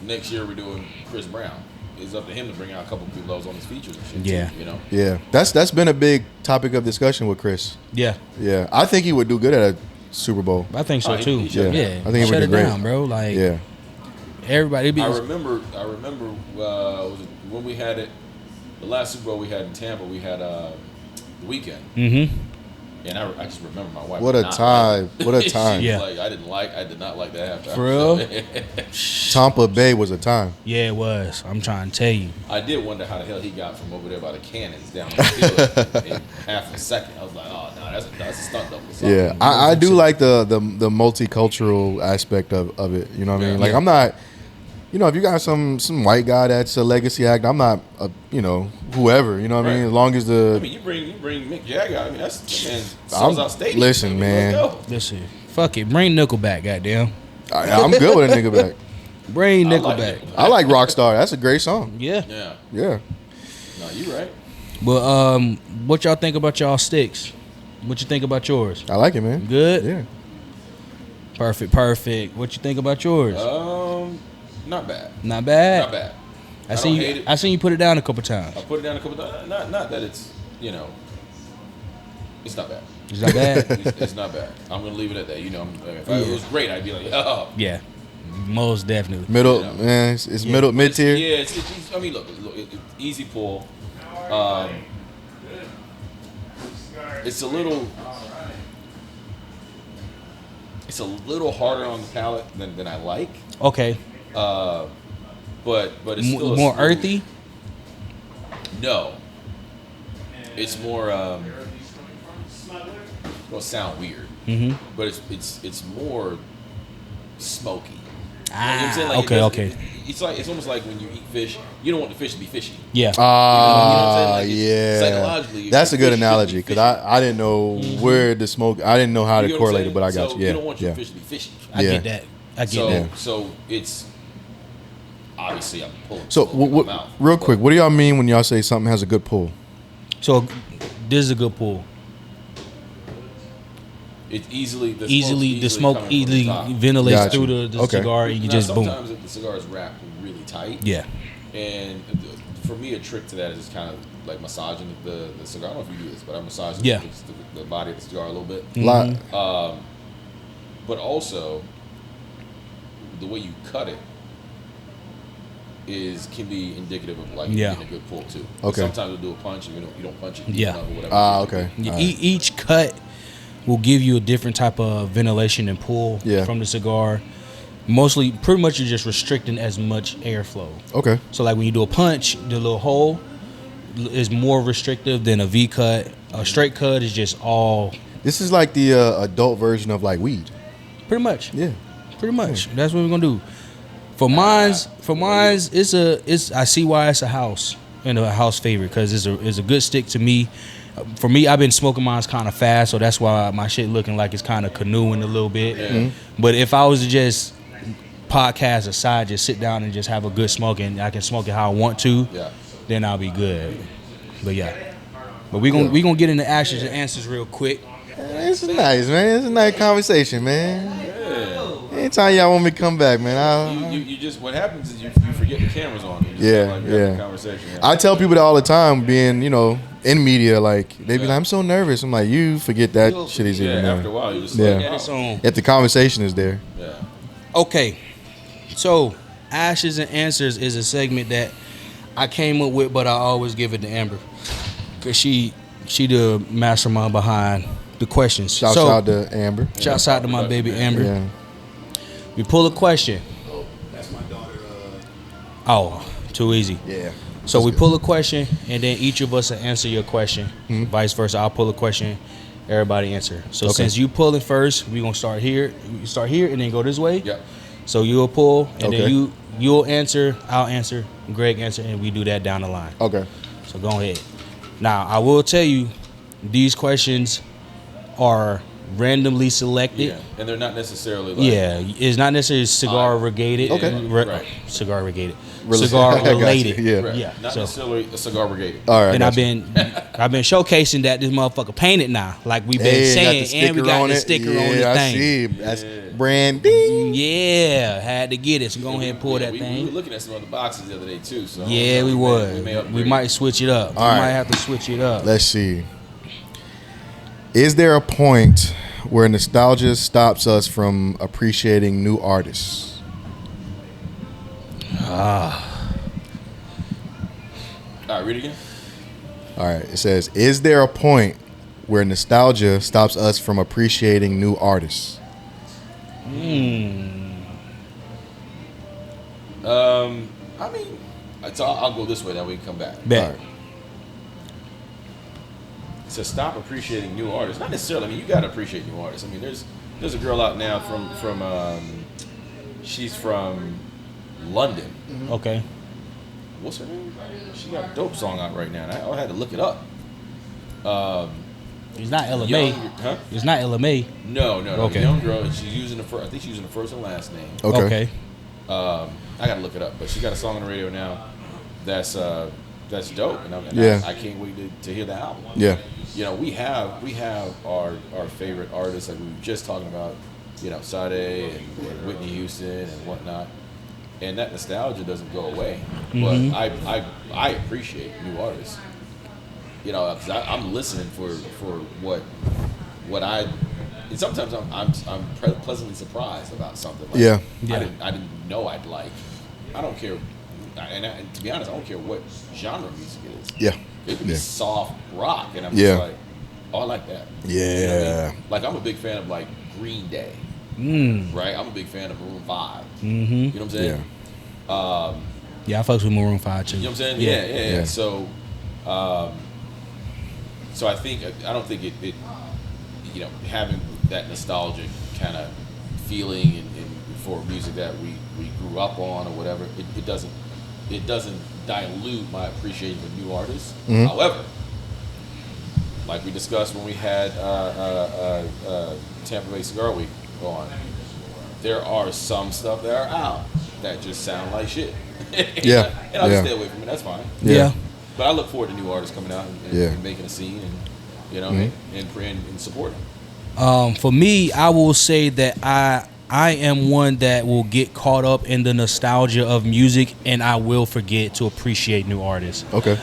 next year we're doing Chris Brown. It's up to him to bring out a couple people that was on his features and shit. Yeah. Too, you know. yeah. That's been a big topic of discussion with Chris. Yeah. Yeah, I think he would do good at a Super Bowl. I think so Oh, he too. should. Yeah. Yeah. I think it would Shut be it great. down, bro. Like Yeah, everybody be I remember was it when we had it, the last Super Bowl we had in Tampa, we had the Weekend. Mm-hmm. And I just remember my wife. what was a not time! like- What a She time! was Yeah. like, I did not like that halftime. For real? Tampa Bay was a time. Yeah, it was. I'm trying to tell you. I did wonder how the hell he got from over there by the cannons down the field in half a second. I was like, oh no, that's a stunt double. or something. Yeah, I do like the multicultural aspect of it. You know what I mean? Yeah. Like I'm not, if you got some white guy that's a legacy act, I'm not, whoever. You know what I mean? Right. As long as I mean, you bring Mick Jagger. I mean, that's the man sells out stadiums. listen, I mean, man. let's go. Listen, fuck it. Bring Nickelback, goddamn. I'm good with a nigga back. Bring I like Nickelback. it. I like Rockstar. That's a great song. Yeah. Yeah, Yeah. no, you right. But what y'all think about y'all sticks? What you think about yours? I like it, man. Good? Yeah. Perfect. What you think about yours? Not bad. Not bad. Not bad. I I seen don't you. hate it. I seen you put it down a couple times. I put it down a couple times. Not that it's it's not bad. Is that bad? It's not bad. I'm gonna leave it at that. If it was great, I'd be like, oh. Yeah. Most definitely. Middle, You know. man. It's Yeah. middle, mid tier. Yeah, it's I mean, look, it's easy pull. It's a little harder on the palate than I like. Okay. But it's still a More smooth- earthy. No. It's more it'll sound weird, Mm-hmm. but it's more smoky. Ah, okay, okay. It's almost like when you eat fish, you don't want the fish to be fishy. Yeah. You know what I'm saying? Like, Yeah. psychologically, That's a good fish shouldn't analogy be because fishy. I didn't know where the smoke. I didn't know how You to know what I'm correlate it, saying? but I got So you. Yeah. You don't want your Yeah. fish to be fishy. I yeah. get that. I get So that. so it's obviously I'm pulling. So, smoke in my mouth, real but quick, what do y'all mean when y'all say something has a good pull? So this is a good pull. It's easily The smoke coming from easily the top. ventilates Gotcha. through the Okay. cigar, and you Now, just boom. sometimes the cigar is wrapped really tight. Yeah. And for me, a trick to that is just kind of like massaging the cigar. I don't know if you do this, but I massage Yeah. the body of the cigar a little bit. Lot. But also, the way you cut it can be indicative of like Yeah. getting a good pull too. Okay. Sometimes you'll do a punch and you don't punch it deep Yeah. enough or whatever. Okay. Yeah, All right. each cut will give you a different type of ventilation and pull Yeah. from the cigar. Pretty much you're just restricting as much airflow. Okay. So like when you do a punch, the little hole is more restrictive than a V cut. A straight cut is just all This is like the adult version of like weed. pretty much. Yeah. Pretty much. That's what we're gonna do. For mine's, I see why it's a house and a house favorite because it's a good stick to me. For me, I've been smoking mine's kind of fast, so that's why my shit looking like it's kind of canoeing a little bit. Yeah. But if I was to just podcast aside, just sit down and just have a good smoke and I can smoke it how I want to, Yeah. then I'll be good. But yeah. But we gonna get into actions and answers real quick. It's nice, man. It's a nice conversation, man. Yeah. Anytime Anytime y'all want me to come back, man. You just what happens is you forget the cameras on. You just Yeah, like, you have yeah. a conversation. Yeah. I tell people that all the time, being, in media, like, they be like, I'm so nervous. I'm like, you forget that shit is even there. After a while, you just Yeah. like, If the conversation is there. yeah. Okay, so Ashes and Answers is a segment that I came up with, but I always give it to Amber because she the mastermind behind the questions. Shouts out to Amber. Shouts out to my baby Amber. Yeah. We pull a question. That's my daughter. Oh, too easy. Yeah. So we pull a question, and then each of us will answer your question. Vice versa, I'll pull a question, everybody answer. So since you pull it first, we're gonna start here. We start here and then go this way. Yep. So you'll pull, and Okay. then you'll answer, I'll answer, Greg answer, and we do that down the line. Okay. So go ahead. Now I will tell you, these questions are randomly selected. Yeah, and they're not necessarily like Yeah, it's not necessarily cigar related. Okay. Right. Cigar related. Rela- Cigar I got you, related. yeah. right. Yeah, not so- necessarily a cigar brigade. All right. And gotcha. I've been showcasing that this motherfucker painted now, like we've been Hey, saying, and we got the sticker on this I thing. see. That's branding. Yeah, had to get it. So go ahead and pull that we thing. were looking at some other boxes the other day too. So Yeah, we would. may We upgrade. might switch it up. All we right. might have to switch it up. Let's see. Is there a point where nostalgia stops us from appreciating new artists? All right, read it again. All right. It says, is there a point where nostalgia stops us from appreciating new artists? I mean, so I'll go this way. That we can come back. Bet. All right. To stop appreciating new artists, not necessarily. I mean, you gotta appreciate new artists. I mean, there's a girl out now from she's from London. Okay. What's her name? She got a dope song out right now. And I had to look it up. It's not Young, LMA. huh? It's not LMA. No. Okay. Young girl. She's using the first. I think she's using the first and last name. Okay. I gotta look it up, but she got a song on the radio now. That's dope, and Yeah. I can't wait to hear the album. Yeah. You know, we have our favorite artists, like we were just talking about, Sade and Whitney Houston and whatnot, and that nostalgia doesn't go away. But I appreciate new artists, because I'm listening for what I. And sometimes I'm pleasantly surprised about something. Like, Yeah. I didn't know I'd like. I don't care, and to be honest, I don't care what genre music it is. Yeah. It could be Yeah. soft rock, and I'm Yeah. just like, oh, I like that. Yeah. You know what I mean? Like, I'm a big fan of, like, Green Day, right? I'm a big fan of Maroon 5. Mm-hmm. You know what I'm saying? Yeah. Yeah, I fucks with Maroon 5 too. You know what I'm saying? Yeah. Yeah. So, so I don't think it having that nostalgic kind of feeling and for music that we grew up on or whatever, it doesn't dilute my appreciation of new artists. However, like we discussed when we had Tampa Bay Cigar Week on, there are some stuff that are out that just sound like shit. Yeah. And I'll just Yeah. stay away from it. That's fine. Yeah. But I look forward to new artists coming out and Yeah. making a scene and and supporting. For me, I will say that I am one that will get caught up in the nostalgia of music, and I will forget to appreciate new artists. Okay.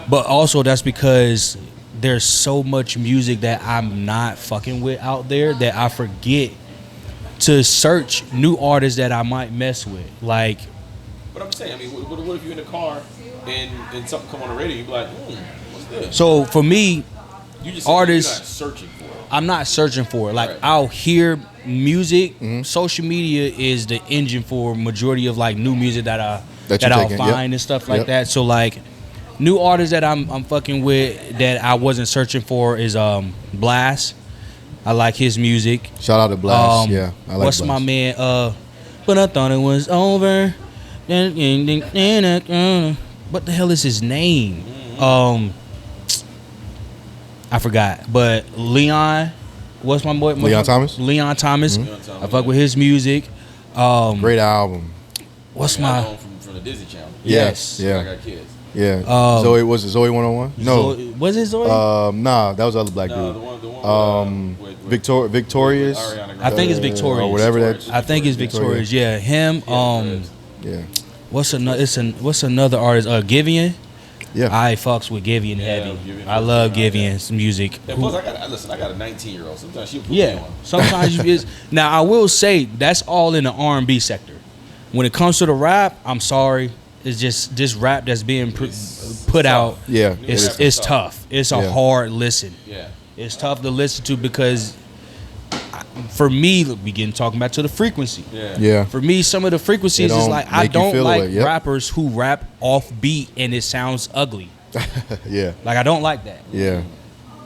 But also that's because there's so much music that I'm not fucking with out there that I forget to search new artists that I might mess with. Like, But I'm saying, I mean, what if you're in the car and something come on the radio, you be like, what's this? so for me, You just artists- you're not searching for it. I'm not searching for it. Like, Right. I'll hear music. Social media is the engine for majority of like new music that I'll taking, find yep. and stuff like Yep. that. So like, new artists that I'm fucking with that I wasn't searching for is Blast. I like his music. Shout out to Blast. Yeah. I like What's Blast. my man? But I thought it was over. What the hell is his name? I forgot. But Leon, what's my boy? Leon Thomas? Leon Thomas. Leon Thomas, I fuck with his music. Great album. What's I my? know him from the Disney Channel. Yes. Yeah. I got kids. Yeah. Zoe, was it Zoe 101? No. Zoe, was it Zoe? Nah, that was the other black dude. The one Victorious. Ariana I think it's Grande. Victorious. Or whatever that. I think it's Victorious. Yeah, him. Yeah. What's another artist? Givian. Yeah. I fucks with Givian heavy. Givian I love Givian's music. And plus, I got a 19-year-old. Sometimes she'll put me Yeah, on. sometimes you is. Now I will say that's all in the R&B sector. When it comes to the rap, I'm sorry, it's just this rap that's being put out. Yeah. It's tough. It's a hard listen. Yeah. It's tough to listen to because, for me, we getting talking back to the frequency. Yeah. For me, some of the frequencies They is don't like I make you don't feel like it, yep. rappers who rap off beat and it sounds ugly. Yeah. Like I don't like that. Yeah.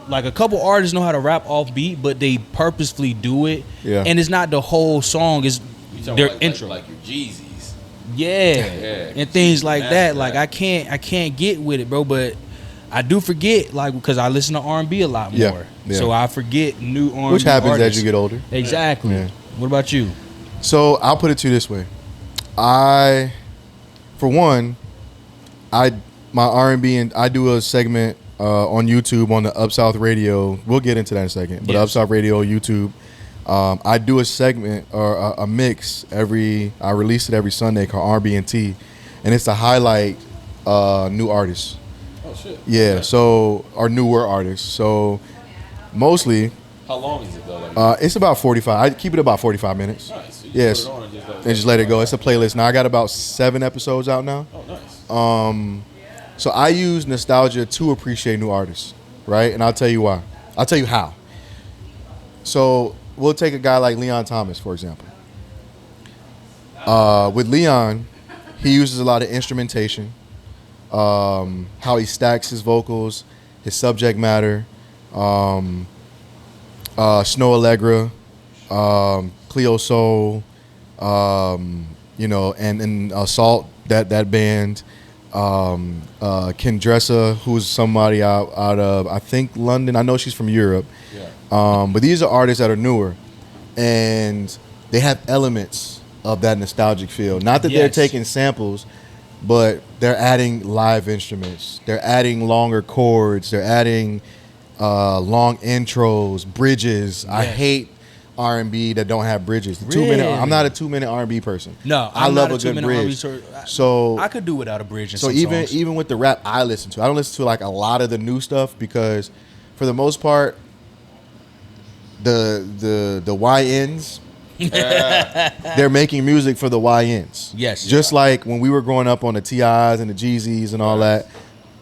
Like a couple artists know how to rap off beat, but they purposefully do it. Yeah. And it's not the whole song; it's You talking their about intro. like your Jeezys. Yeah, and things like that. Like I can't get with it, bro. But I do forget, like, because I listen to R&B a lot more. Yeah. So I forget new R&B Which happens artists. as you get older. Exactly. Yeah. What about you? So I'll put it to you this way. For one, my R&B, and I do a segment on YouTube on the Up South Radio. We'll get into that in a second. But Yes. Up South Radio, YouTube, I do a segment or a mix I release it every Sunday called R&B and T, and it's to highlight new artists. Oh shit. Yeah. So or newer artists. So mostly, How long is it though? it's about 45. I keep it about 45 minutes. Nice. So you Yes. put it on and And just let it go. It's a playlist. Now I got about 7 episodes out now. Oh, nice. So I use nostalgia to appreciate new artists, right? And I'll tell you why. I'll tell you how. So we'll take a guy like Leon Thomas, for example. With Leon, he uses a lot of instrumentation, how he stacks his vocals, his subject matter, Snow Allegra, Cleo Soul, and Assault, that band. Kendressa, who's somebody out of, I think, London. I know she's from Europe. Yeah. But these are artists that are newer, and they have elements of that nostalgic feel. Not that they're Yes. taking samples, but they're adding live instruments. They're adding longer chords. They're adding long intros, bridges. I Yes. hate R&B that don't have bridges. The Really? 2-minute. I'm not a 2-minute R&B person. No, I I'm love not a good 2-minute bridge. R&B, So I could do without a bridge. In so some even songs. even with the rap I listen to, I don't listen to like a lot of the new stuff because for the most part, the YNs, they're making music for the YNs. Yes. Just like when we were growing up on the TIs and the Jeezys and all that,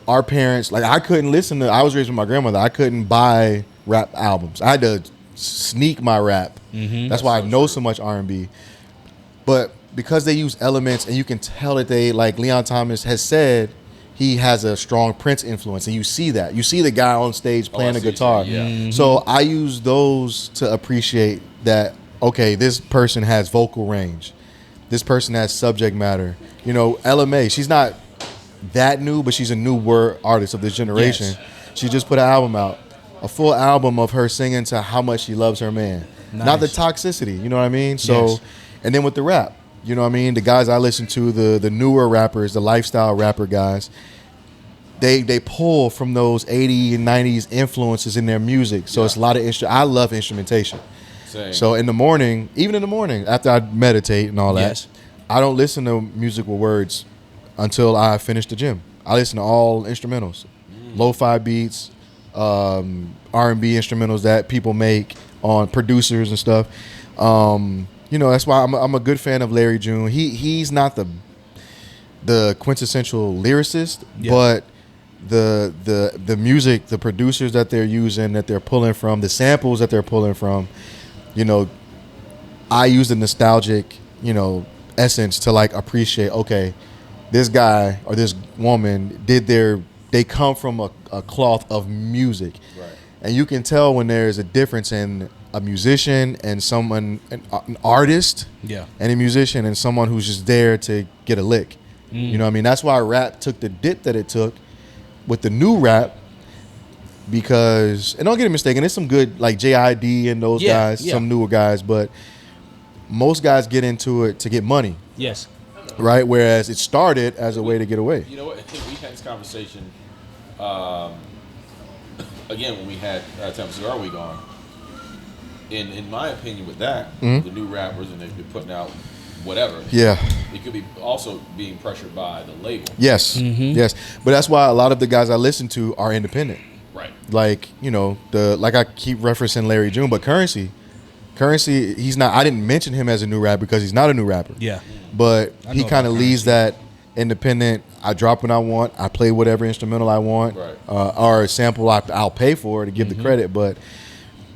our parents, like I couldn't listen to, I was raised with my grandmother. I couldn't buy rap albums. I had to sneak my rap. That's why I know so much R&B. But because they use elements and you can tell that they, like Leon Thomas has said, he has a strong Prince influence, and you see that. You see the guy on stage playing I a see guitar. that, yeah. So I use those to appreciate that, okay, this person has vocal range. This person has subject matter. LMA, she's not that new, but she's a newer artist of this generation. Yes. She just put an album out. A full album of her singing to how much she loves her man. Not the Nice. toxicity, you know what I mean? So, Yes. and then with the rap, you know what I mean? The guys I listen to, the newer rappers, the lifestyle rapper guys, they pull from those 80s and 90s influences in their music. So it's a lot of I love instrumentation. Same. So in the morning, even in the morning, after I meditate and all that, Yes. I don't listen to music with words until I finish the gym. I listen to all instrumentals, lo-fi beats, R&B instrumentals that people make on producers and stuff. That's why I'm a good fan of Larry June. He's not the quintessential lyricist, but the music, the producers that they're using, that they're pulling from, the samples that they're pulling from, I use the nostalgic, essence to like appreciate, okay, this guy or this woman they come from a cloth of music. Right. And you can tell when there's a difference in a musician and someone, an artist, Yeah. and a musician and someone who's just there to get a lick. You know what I mean? That's why rap took the dip that it took with the new rap, because, and don't get it mistaken, there's some good, like JID and those guys, some newer guys, but most guys get into it to get money. Yes. right? Whereas it started as a way to get away. You know what? We had this conversation again when we had Temple Cigar Week on. In my opinion, with that, the new rappers and they've been putting out whatever. Yeah. It could be also being pressured by the label. Yes. Yes. But that's why a lot of the guys I listen to are independent. Right. Like, you know, like I keep referencing Larry June, but Currency, he's not. I didn't mention him as a new rapper because he's not a new rapper. Yeah. But I he know kind of about leaves that independent. I drop when I want. I play whatever instrumental I want, Right. Or a sample I'll pay for to give the credit. But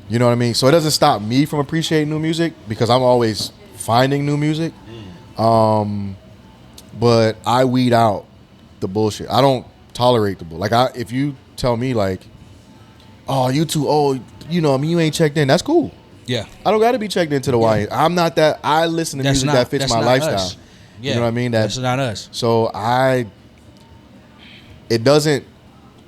you know what I mean. So it doesn't stop me from appreciating new music because I'm always finding new music. But I weed out the bullshit. I don't tolerate the bull. Like if you tell me like, oh, you too old, you know, I mean, you ain't checked in. That's cool. Yeah. I don't got to be checked into the YN. I'm not that. I listen to That's music not- that fits that's my not lifestyle. us. Yeah. You know what I mean? That's not us. So it doesn't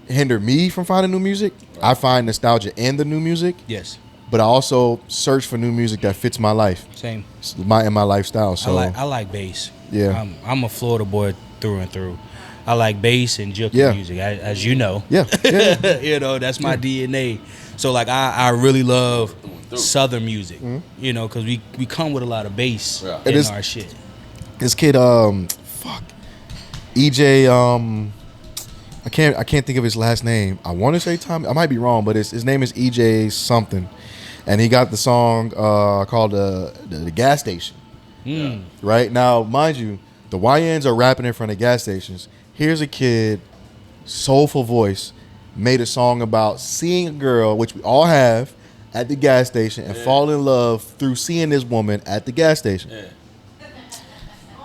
hinder me from finding new music. I find nostalgia in the new music, Yes. but I also search for new music that fits my life, Same. my lifestyle. So I like bass. Yeah. I'm a Florida boy through and through. I like bass and juke Yeah. music, as you know. yeah. You know, that's my DNA. So like I really love Southern music. You know, because we come with a lot of bass Yeah. in It is- our shit. This kid, EJ, I can't think of his last name. I want to say Tommy. I might be wrong, but his name is EJ something, and he got the song called the gas station. Right now, mind you, the YNs are rapping in front of gas stations. Here's a kid, soulful voice, made a song about seeing a girl, which we all have, at the gas station and fall in love through seeing this woman at the gas station. Yeah.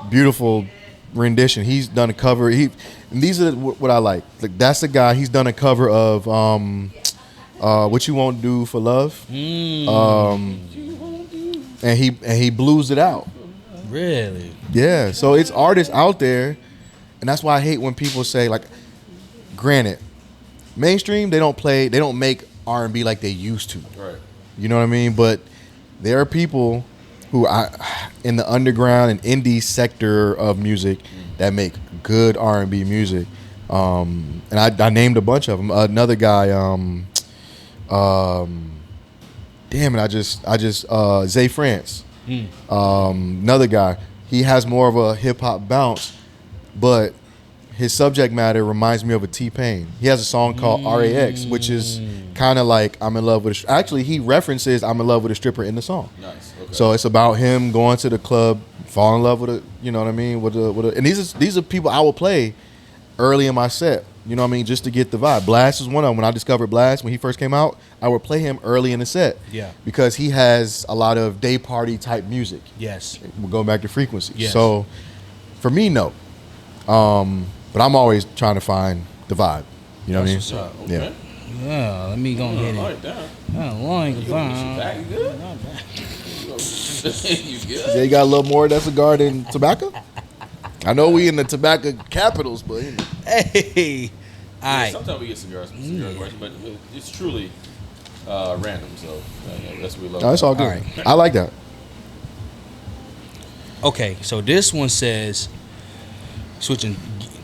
Beautiful rendition. He's done a cover. And these are what I like. Like that's the guy. He's done a cover of "What You Won't Do for Love," and he blues it out. Really? Yeah. So it's artists out there, and that's why I hate when people say like, granted, mainstream they don't make R&B like they used to. Right. You know what I mean? But there are people who in the underground and indie sector of music that make good R&B music. And I named a bunch of them. Another guy, damn it, I just Zay France. Another guy. He has more of a hip hop bounce, but his subject matter reminds me of a T-Pain. He has a song called RAX, which is kind of like I'm in love with actually he references I'm in love with a stripper in the song. Nice. Okay. So it's about him going to the club, fall in love with a, you know what I mean, and these are people I will play early in my set. You know what I mean, just to get the vibe. Blast is one of them. When I discovered Blast when he first came out, I would play him early in the set. Yeah. Because he has a lot of day party type music. Yes. We're going back to frequency. Yes. So for me, no. But I'm always trying to find the vibe. You know what I mean? That's what's up. Okay. Yeah. Yeah, let me go get All it. right, down. Long You back? You good? You good? Yeah, you got a little more of that cigar than tobacco? I know we in the tobacco capitals, but you know. Hey. All Yeah, right. sometimes we get cigar questions, but it's truly random. So that's what we love. No, it's all good. All right. I like that. Okay, so this one says, switching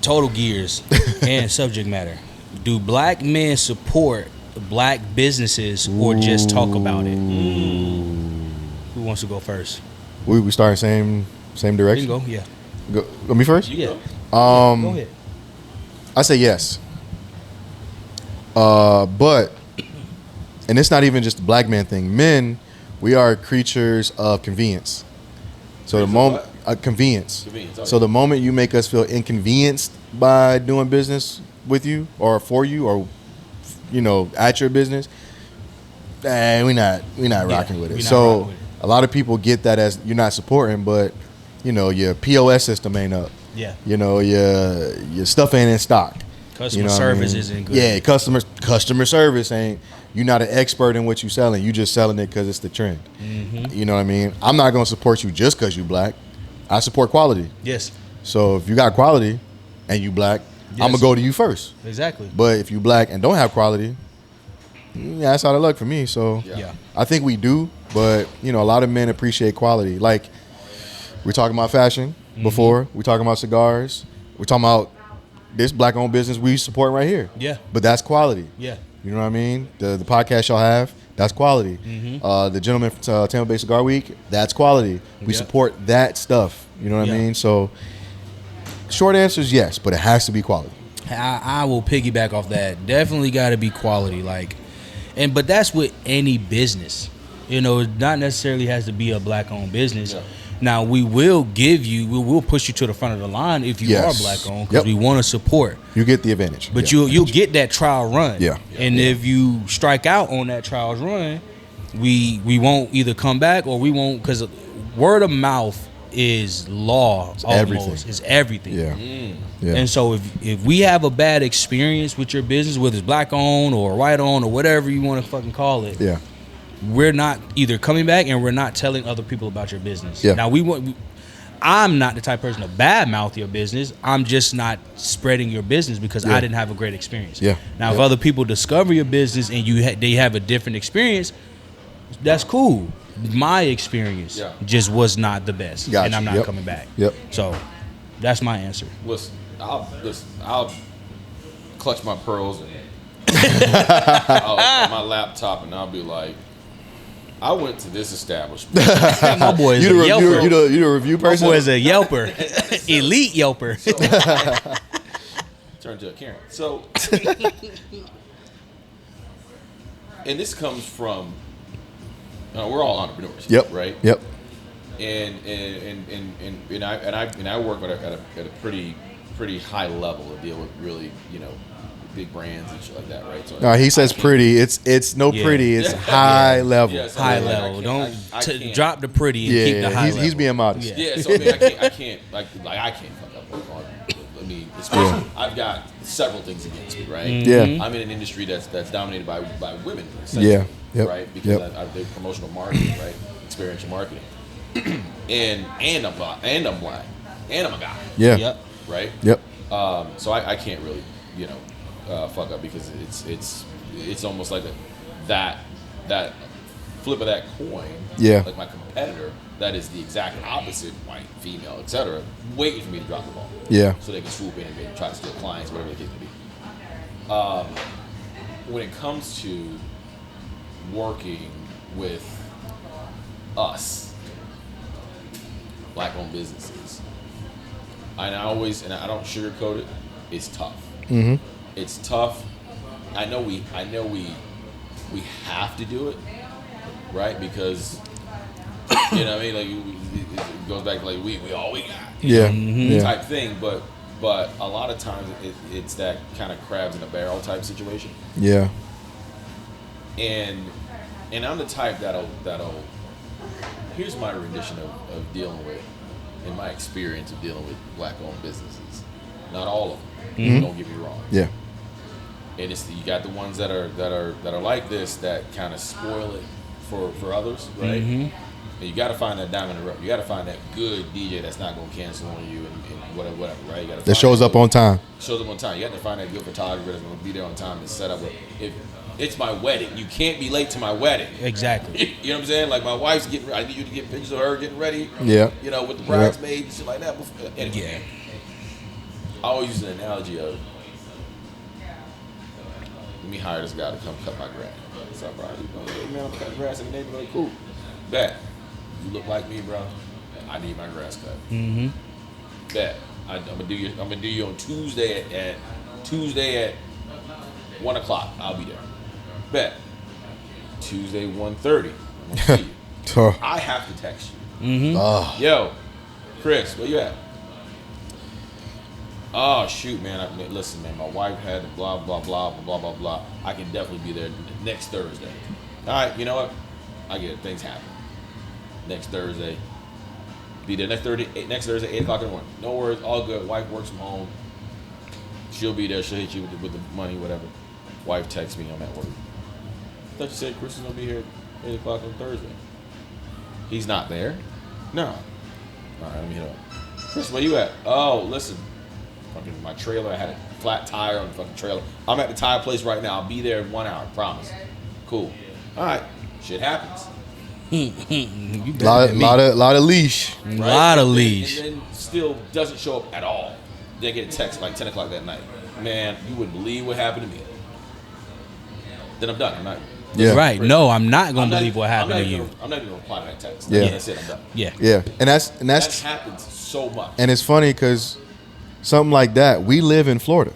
total gears and subject matter. Do black men support black businesses or just talk about it? Who wants to go first? We starting same You can direction. go, yeah. Go me first. Yeah. Go ahead. I say yes. But and it's not even just a black man thing. Men, we are creatures of convenience. So the Creatures of moment what? convenience. Convenience, okay. So the moment you make us feel inconvenienced by doing business with you or for you or at your business, we not rocking with we it. not So rocking with it. a lot of people get that as you're not supporting, but your POS system ain't up. Yeah. Your stuff ain't in stock. Customer what I service mean? isn't good. Yeah, customer service ain't. You're not an expert in what you're selling. You just selling it because it's the trend. Mm-hmm. You know what I mean? I'm not gonna support you just because you black. I support quality. Yes, So if you got quality and you black, I'm Yes. gonna go to you first. exactly. But if you black and don't have quality, that's out of luck for me. So Yeah. I think we do, but a lot of men appreciate quality. Like we're talking about fashion. before. We talking about cigars. We're talking about this black-owned business we support right here. Yeah. But that's quality. Yeah. You know what I mean? The podcast y'all have, that's quality. The gentleman from Tampa Bay Cigar Week, that's quality. We support that stuff. You know what I mean? So, short answer is yes, but it has to be quality. I will piggyback off that. Definitely got to be quality. But that's with any business. You know, it not necessarily has to be a black-owned business. Yeah. Now, we will push you to the front of the line if you are black-owned because we want to support. You get the advantage. But you'll get that trial run. Yeah. And if you strike out on that trial run, we won't either come back or we won't, because word of mouth is law. It's everything. Yeah. Yeah. And so if we have a bad experience with your business, whether it's black-owned or white-owned or whatever you want to fucking call it, we're not either coming back and we're not telling other people about your business. Yeah. Now I'm not the type of person to badmouth your business. I'm just not spreading your business because I didn't have a great experience. Yeah. Now, if other people discover your business and they have a different experience, that's cool. My experience just was not the best, and I'm not coming back. Yep. So that's my answer. Listen, I'll clutch my pearls and I'll open my laptop and I'll be like, I went to this establishment. My boy is a Yelper. You the review person? My boy is a Yelper. Elite Yelper. Turn to a Karen. So, and this comes from, we're all entrepreneurs. Yep. Right? Yep. And I work at a pretty high level to deal with really, big brands and shit like that, right? So he says pretty. It's no pretty. It's high level. Yeah, so high level. Don't drop the pretty and keep the high level. He's being modest. Yeah. So I mean, I can't fuck up on. I mean, especially I've got several things against me, right? Yeah. I'm in an industry that's dominated by women. Yeah. Yep. Right. Because I do promotional marketing, right? Experiential marketing. and I'm black, and I'm a guy. Yeah. Yep. Right. Yep. So I can't really, fuck up because it's almost like that flip of that coin. Yeah. Like my competitor, that is the exact opposite, white, female, etc., waiting for me to drop the ball. Yeah. So they can swoop in and try to steal clients, whatever the case may be. When it comes to working with us, black-owned businesses, and I don't sugarcoat it, it's tough. Mm-hmm. It's tough. I know we have to do it, right? Because you know what I mean. Like it goes back to like we all we got, type thing. But a lot of times it's that kind of crabs in a barrel type situation. Yeah. And I'm the type that'll. Here's my rendition of dealing with, in my experience of dealing with black-owned businesses. Not all of them. Mm-hmm. Don't get me wrong. Yeah. And you got the ones that are like this that kind of spoil it for others, right? Mm-hmm. And you got to find that diamond in the rough. You got to find that good DJ that's not going to cancel on you and whatever, right? You got to that shows up on time. Shows up on time. You got to find that good photographer that's going to be there on time and set up. If it's my wedding, you can't be late to my wedding. Exactly. You know what I'm saying? Like my wife's getting. I need you to get pictures of her getting ready. Yeah. With the bridesmaids and shit like that. Anyway, I always use an analogy of, let me hire this guy to come cut my grass. What's up, bro? Hey, man, I'm cutting grass in the neighborhood. Cool. Bet. You look like me, bro. I need my grass cut. Mm-hmm. Bet. I'm gonna do you on Tuesday at 1:00. I'll be there. Bet. Tuesday 1:30. I'm gonna see you. I have to text you. Mm-hmm. Yo, Chris, where you at? Oh shoot, man! Listen, man. My wife had blah blah blah blah blah blah. I can definitely be there next Thursday. All right, you know what? I get it. Things happen. Next Thursday, be there next Thursday, 8:00 in the morning. No worries, all good. Wife works from home. She'll be there. She'll hit you with the money, whatever. Wife texts me, I'm at work. I thought you said Chris is gonna be here at 8:00 on Thursday. He's not there. No. All right, let me hit up. Chris, where you at? Oh, listen. Fucking my trailer, I had a flat tire on the fucking trailer. I'm at the tire place right now. I'll be there in 1 hour, promise. Cool. All right, shit happens. You better than me. Lot of leash. A lot of And leash. then still doesn't show up at all. They get a text like 10 o'clock that night. Man, you wouldn't believe what happened to me. Then I'm done. I'm not. Yeah. Right. No, I'm not going I'm to not- believe what happened to you. I'm not even gonna reply to that text. Yeah. That's it. I'm done. Yeah. Yeah, and That that's happens so much. and it's funny because something like that. We live in Florida.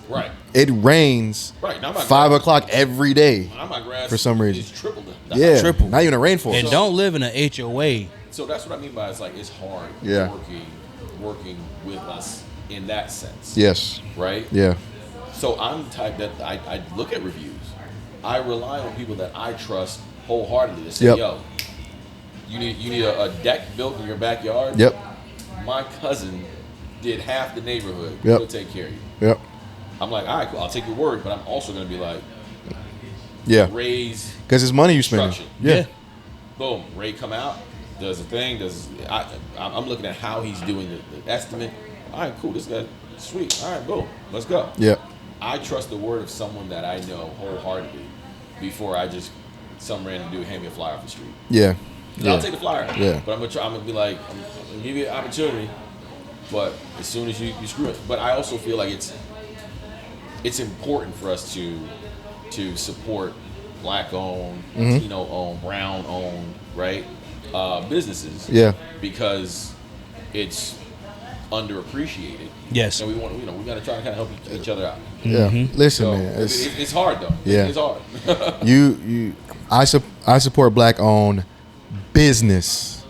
Right. It rains Right. Now my 5 grass- o'clock every day. Now my grass For some reason. is tripled. Yeah, Triple. Not even a rainforest. And don't live in an HOA. So that's what I mean by it's like it's hard. Yeah. Working with us in that sense. Yes. Right. Yeah. So I'm the type that I look at reviews. I rely on people that I trust wholeheartedly to say, Yep. yo, you need a deck built in your backyard. Yep. My cousin did half the neighborhood. Yep. He'll take care of you. Yep. I'm like, all right, cool. I'll take your word, but I'm also going to be like, Yeah. Ray's Because it's money you spending. construction. Yeah. Boom. Ray come out, does a thing. I'm looking at how he's doing the estimate. All right, cool. This guy, sweet. All right, boom. Let's go. Yeah. I trust the word of someone that I know wholeheartedly before I just some random dude hand me a flyer off the street. Yeah. 'Cause Yeah. I'll take a flyer. Yeah. But I'm gonna be like, I'm gonna give you an opportunity. But as soon as you screw it. But I also feel like it's important for us to support black owned, Mm-hmm. Latino owned, brown owned, right? Businesses. Yeah. Because it's underappreciated. Yes. And we want, we gotta try to kind of help each other out. Yeah. Listen, So man. it's hard though. Yeah. It's hard. I support black owned business.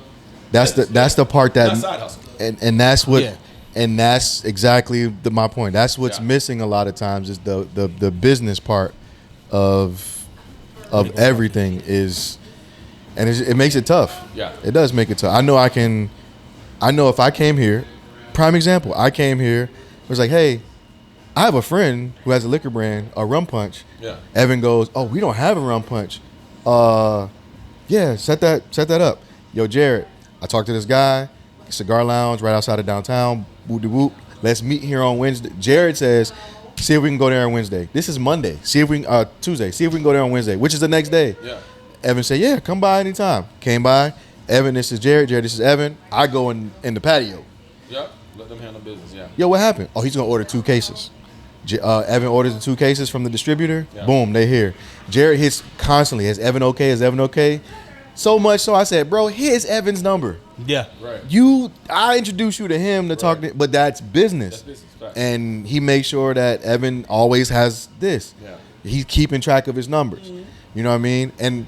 That's the part Not that side hustle. and that's what Yeah. and that's exactly my point. That's what's Yeah. missing a lot of times is the business part of everything is, and it makes it tough. Yeah. It does make it tough. I know if I came here, prime example, I came here, it was like, hey, I have a friend who has a liquor brand, a Rum Punch. Yeah. Evan goes, oh, we don't have a Rum Punch. Yeah, set that up. Yo, Jared, I talked to this guy, Cigar Lounge right outside of downtown. Whoop de whoop. Let's meet here on Wednesday. Jared says, see if we can go there on Wednesday. This is Monday. See if we can Tuesday. See if we can go there on Wednesday, which is the next day. Yeah. Evan said, yeah, come by anytime. Came by. Evan, this is Jared. Jared, this is Evan. I go in the patio. Yep. Let them handle business. Yeah. Yo, what happened? Oh, he's gonna order 2 cases. Evan orders the 2 cases from the distributor. Yeah. Boom, they here. Jared hits constantly. Is Evan okay? Is Evan okay? So much so I said, bro, here's Evan's number. Yeah. Right. I introduce you to him to talk to, but that's business. That's business, facts. And he makes sure that Evan always has this. Yeah. He's keeping track of his numbers. You know what I mean? And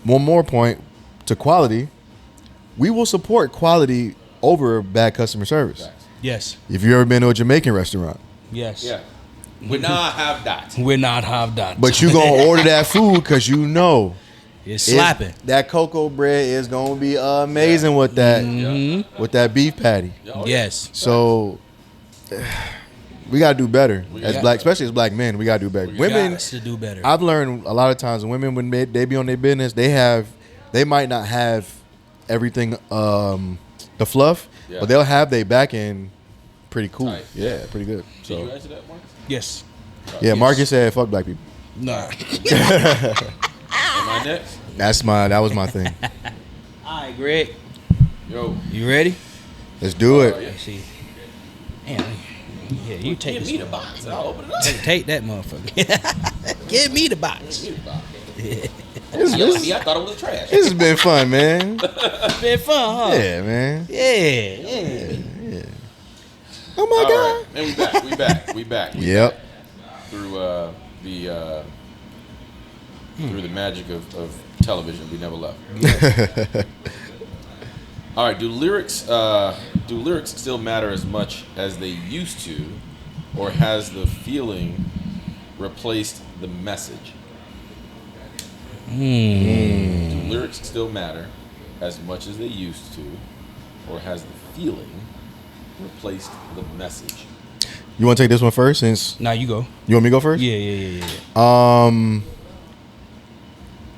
one more point to quality, we will support quality over bad customer service. Facts. Yes. If you've ever been to a Jamaican restaurant, Yes. Yeah. We not have that. We're not have that. but you gonna order that food because you know it's slapping. that cocoa bread is gonna be amazing with that Mm-hmm. with that beef patty. Yeah, oh, Yes. So we gotta do better as got- black, especially as black men. We gotta do better. Women, Got to do better. I've learned a lot of times women when they be on their business, they might not have everything the fluff, Yeah. but they'll have their back end pretty cool. Tight. Yeah, pretty good. Did you So answer that, Marcus? Yes. yeah, Marcus said fuck black people. Nah. Am I next? That was my thing. All right, Greg. Yo. You ready? Let's do it. yeah. Let's see. Damn. Yeah, you take Give this me the one. box. And I'll open it up. Take that motherfucker. Give me the box. Give me the box. This, Yeah, this, I thought it was trash. this has been fun, man. Been fun, huh? Yeah, man. Yeah. Oh my All god. right. Man, we back. We back. Yep. Through the magic of television, we never left. All right. Do lyrics still matter as much as they used to, or has the feeling replaced the message? Do lyrics still matter as much as they used to, or has the feeling replaced the message? You want to take this one first? Since Now you go. you want me to go first? Yeah.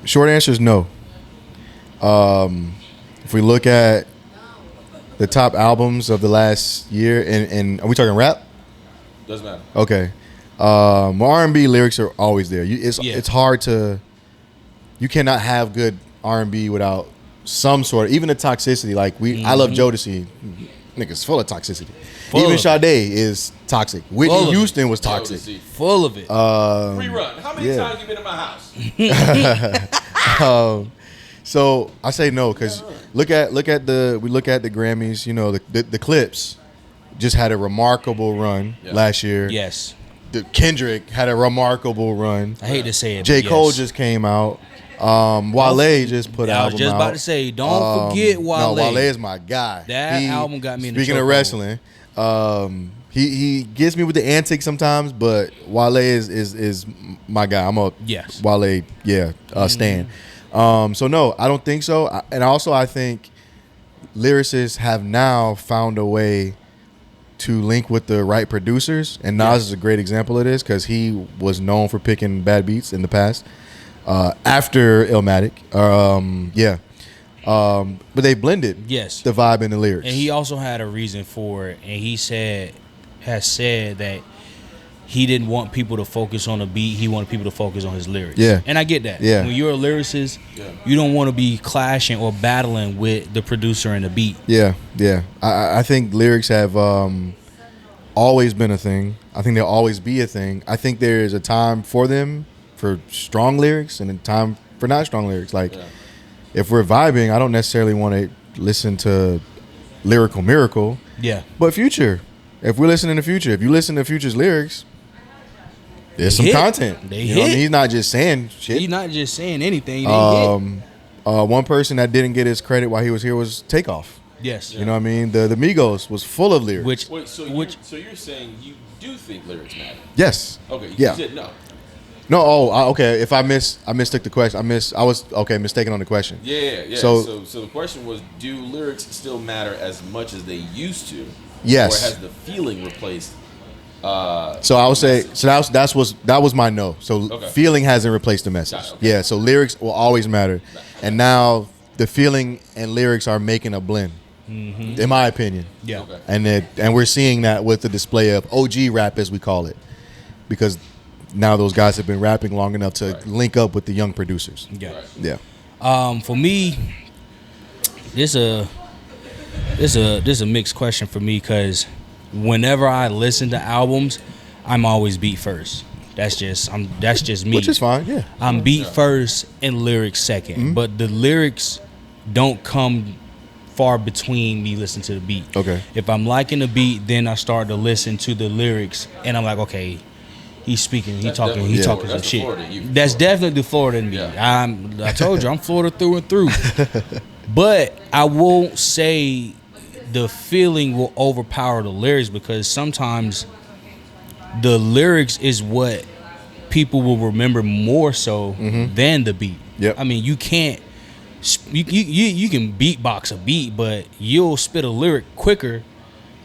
Short answer is no. If we look at the top albums of the last year, and are we talking rap? Doesn't matter. Okay. R&B lyrics are always there. Yeah. It's hard to. You cannot have good R&B without some sort of, even the toxicity. Like I love Jodeci. Niggas full of toxicity. Even Sade is toxic. Whitney Houston was toxic. Full of it. Rerun. How many times you been in my house? So I say no because look at the Grammys. You know the Clips just had a remarkable run last year. Yes. The Kendrick had a remarkable run. I hate to say it. J. Cole just came out. Wale just put an album out. I was just about to say, don't forget Wale. No, Wale is my guy. That album got me in the Speaking of wrestling, he gets me with the antics sometimes, but Wale is my guy. I'm a Wale, stan. So no, I don't think so. And also I think lyricists have now found a way to link with the right producers, and Nas is a great example of this because he was known for picking bad beats in the past. After Illmatic, but they blended the vibe and the lyrics. And he also had a reason for it, and he has said that he didn't want people to focus on the beat. He wanted people to focus on his lyrics. Yeah. And I get that. Yeah. When you're a lyricist, you don't want to be clashing or battling with the producer and the beat. Yeah, yeah. I think lyrics have always been a thing. I think they'll always be a thing. I think there is a time for them, for strong lyrics, and a time for not strong lyrics. Like, if we're vibing, I don't necessarily want to listen to Lyrical Miracle. Yeah. But Future. If we're listening to Future, if you listen to Future's lyrics, there's some content. You know what I mean? He's not just saying shit. He's not just saying anything. One person that didn't get his credit while he was here was Takeoff. Yes. You know what I mean? The Migos was full of lyrics. So you're saying you do think lyrics matter? Yes. Okay. You said no. No. Okay. If I mistook the question. I was mistaken on the question. Yeah. So the question was, do lyrics still matter as much as they used to? Yes. Or has the feeling replaced? So I would say that was my no. So feeling hasn't replaced the message. Okay. Yeah. So lyrics will always matter, and now the feeling and lyrics are making a blend. In my opinion. Yeah. Okay. And we're seeing that with the display of OG rap, as we call it, because now those guys have been rapping long enough to link up with the young producers. Yeah. Yeah. For me, this a mixed question for me because whenever I listen to albums, I'm always beat first. That's just me. Which is fine. Yeah. I'm beat first and lyrics 2nd, but the lyrics don't come far between me listening to the beat. Okay. If I'm liking the beat, then I start to listen to the lyrics, and I'm like, okay, he's speaking, he's talking some shit. That's definitely the Florida in me. Yeah. I told you, I'm Florida through and through. But I won't say the feeling will overpower the lyrics because sometimes the lyrics is what people will remember more so than the beat. Yep. I mean, you can't. You can beatbox a beat, but you'll spit a lyric quicker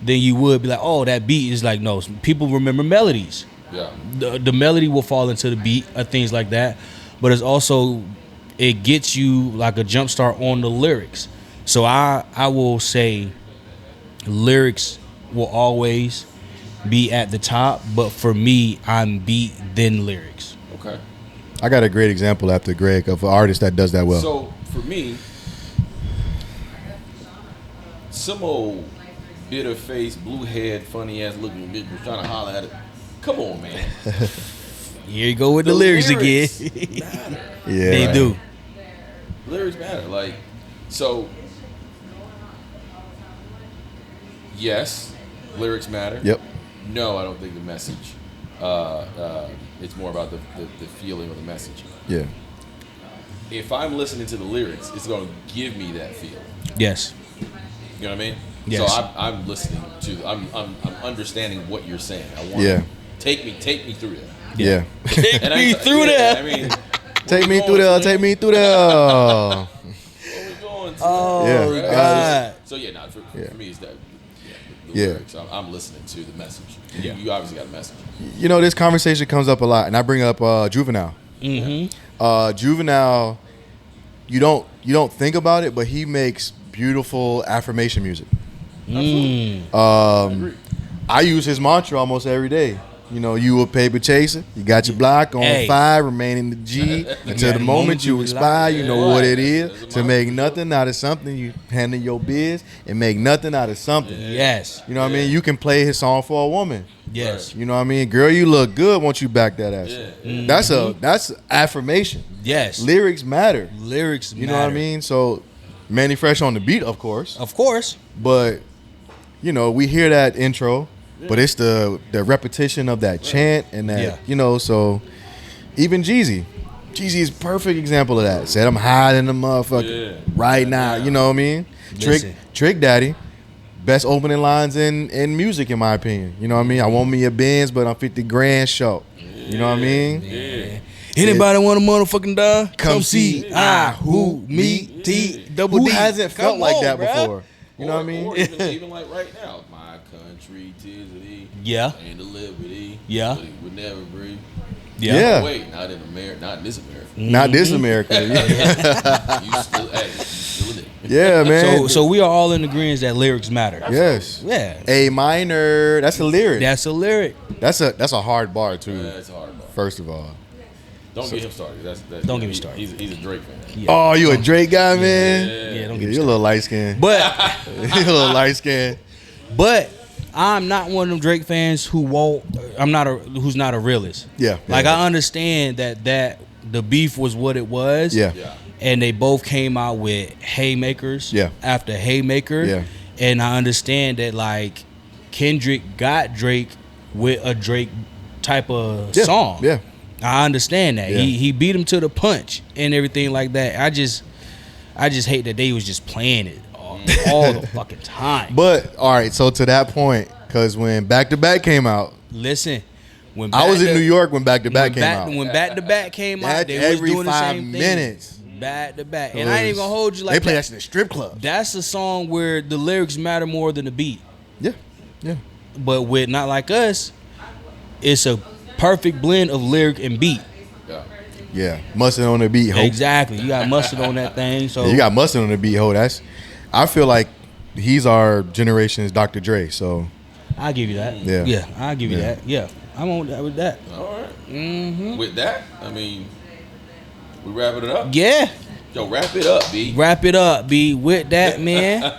than you would be like, oh, that beat is like, no. People remember melodies. Yeah. The melody will fall into the beat or things like that, but it's also it gets you like a jump start on the lyrics. So I will say lyrics will always be at the top, but for me, I'm beat then lyrics. Okay. I got a great example after Greg of an artist that does that well. So for me, some old bitter face, blue head, funny ass looking bitch was trying to holler at it. Come on, man. Here you go with the lyrics again. Matter. Yeah, they do. Lyrics matter. Like, so yes, lyrics matter. Yep. No, I don't think the message. It's more about the feeling of the message. Yeah. If I'm listening to the lyrics, it's going to give me that feeling. Yes. You know what I mean? Yes. So I'm listening to. I'm understanding what you're saying. I want take me through that. Yeah. Take me through that. I mean, Take me through there. Take me through there. Where we going to? Oh, Yeah. God. So yeah, for me it's that. The Yeah. lyrics. I'm listening to the message. You obviously got a message. You know, this conversation comes up a lot, and I bring up Juvenile. Juvenile, you don't think about it, but he makes beautiful affirmation music. I agree. I use his mantra almost every day. You know, you a paper chaser. You got your block on Hey. 5, remain in the G until the moment you expire. You know what it is. To make nothing out of something, you handle your biz and make nothing out of something. Yes. You know what I mean? You can play his song for a woman. Yes. You know what I mean? Girl, you look good. Won't you back that ass? Yeah. That's affirmation. Yes. Lyrics matter. Lyrics You know what I mean? So, Manny Fresh on the beat, of course. Of course. But, you know, we hear that intro, but it's the repetition of that chant and that, you know, so even Jeezy. Jeezy is a perfect example of that. Said I'm hiding the motherfucker right now. You know what I mean? Trick Daddy. Best opening lines in music, in my opinion. You know what I mean? I want me a Benz, but I'm 50 grand short. You know what I mean? Yeah. Anybody want a motherfucking die? Come see I, who, me, T, double Who D. hasn't felt like that bruh. before? You know what I mean? Or even like right now, my country, tis of thee, Yeah. and the liberty, Yeah. but it would never breathe. Yeah. Wait, not in America, not in this America. Not this America. You still, hey, you still in it. Yeah, man. So we are all in agreement that lyrics matter. Yes. Yeah. A minor. That's a lyric. That's a lyric. That's a hard bar too. That's hard. Bro. First of all. Don't get him started. That's Don't get me started. He's a Drake fan. Yeah. Oh, you a Drake guy, man? Yeah, don't Yeah, get me you're a little light skinned. But You're a little light skinned. But I'm not one of them Drake fans who who's not a realist. Yeah. Like I understand that the beef was what it was. Yeah. And they both came out with haymakers. Yeah. After haymaker. Yeah. And I understand that like Kendrick got Drake with a Drake type of song. Yeah. I understand that. Yeah. He beat him to the punch and everything like that. I just hate that they was just playing it all the fucking time. But all right, so to that point, because when Back to Back came out, Listen, when I was in Back New York when Back to Back came out. When Back to Back came out, That they every was doing 5 the same thing. minutes. Back to back, and I ain't even gonna hold you like they play that. that shit in strip club. That's a song where the lyrics matter more than the beat. Yeah. Yeah. But with Not Like Us, it's a perfect blend of lyric and beat. Yeah. Mustard on the beat, ho. Exactly. You got mustard on that thing. So Yeah, you got mustard on the beat, ho. I feel like he's our generation's Dr. Dre. So I'll give you that. Yeah. I'll give you Yeah. that. Yeah, I'm on that with that. All right. With that, I mean, we wrapping it up. Yeah. Yo, wrap it up, B. Wrap it up, B. With that, man.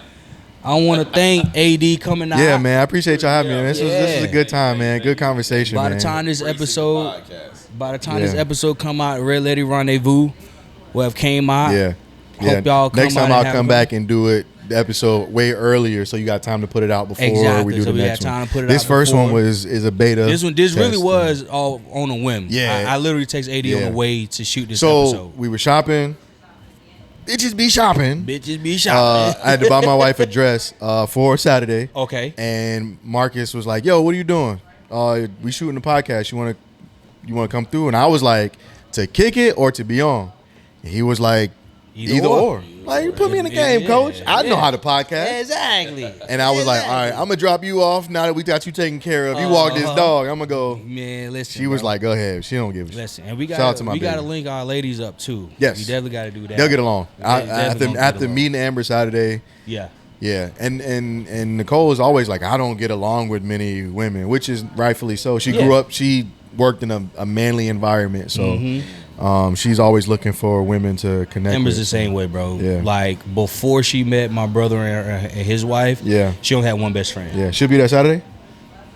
I want to thank AD coming out. yeah, man. I appreciate y'all having me, man. This was a good time, man. Good conversation, By man. the time this Racing episode, podcast. by the time this episode come out, Red Lady Rendezvous will have came out. Yeah. Hope y'all come Next time out I'll and have come a- back and do it the episode way earlier, so you got time to put it out before Exactly, we do so the we next got time one. to put it This out first before. one is a beta. This really test. was all on a whim. Yeah. I literally text AD on Yeah. the way to shoot this So episode. we were shopping. Bitches be shopping. Bitches be shopping. I had to buy my wife a dress for Saturday. Okay. And Marcus was like, "Yo, what are you doing? We shooting the podcast. You want to come through?" And I was like, "To kick it or to be on?" And he was like, "Either or." Like, you put me in the game, coach. I know how to podcast. Exactly. And I was like, "All right, I'm gonna drop you off now that we got you taken care of. You walk this dog. I'm gonna go." Man, listen. She was bro. like, "Go ahead." She don't give a shit. Listen, and we Shout out to got my we got to baby. link our ladies up too. Yes. We definitely got to do that. They'll get along. Definitely gonna After get along. meeting Amber Saturday, Yeah. yeah, and Nicole is always like, I don't get along with many women, which is rightfully so. She grew up, she worked in a manly environment, so she's always looking for women to connect Amber's with. the same way, bro. Yeah. Like before she met my brother and his wife. Yeah. She only had one best friend. Yeah, she'll be there Saturday.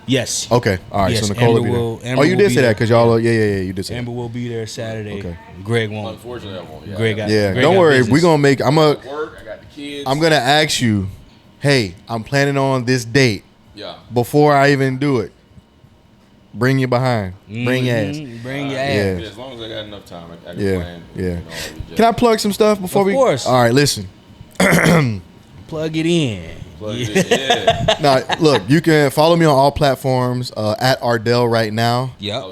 Yes. Okay, all right. Yes, So Nicole Amber will be there. will- Amber Oh, you will did be say that there. because y'all. Yeah. You did say Amber will be there Saturday. Okay. Greg won't. Unfortunately, I won't. Yeah, Greg got. that. Yeah, Greg don't got worry. business. We're gonna make. I got work. I got the kids. I'm gonna ask you. Hey, I'm planning on this date. Yeah. Before I even do it, bring you behind. Bring your ass. Bring your Yeah. ass. Yeah, as long as I got enough time, I can Yeah, plan. yeah. You know, just Can I plug some stuff before Of we? course. All right, listen. Plug it in. plug it. Yeah. Now, look, you can follow me on all platforms at Ardell right now. Yep.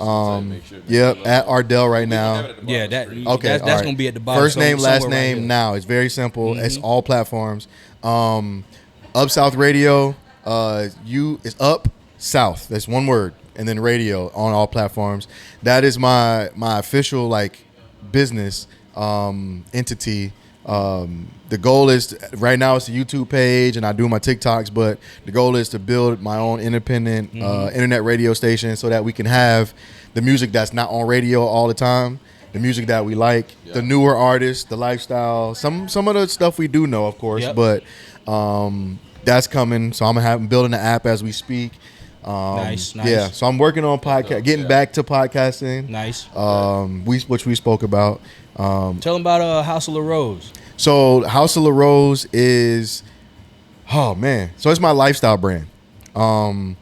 Yep, at Ardell right now. Yeah, that. Okay, That's all right. gonna be at the bottom. First name, last somewhere right name. here. Now it's very simple. It's all platforms. Up South Radio. It's Up South. That's one word, and then radio on all platforms. That is my official like business entity. The goal is right now it's a YouTube page and I do my TikToks, but the goal is to build my own independent internet radio station so that we can have the music that's not on radio all the time, the music that we like, the newer artists, the lifestyle, some of the stuff we do know, of course, but that's coming. So I'm building the app as we speak. Nice. Yeah, so I'm working on podcast, getting back to podcasting. Nice. Which we spoke about. Tell them about House of La Rose. So House of La Rose is, oh man, so it's my lifestyle brand. I'm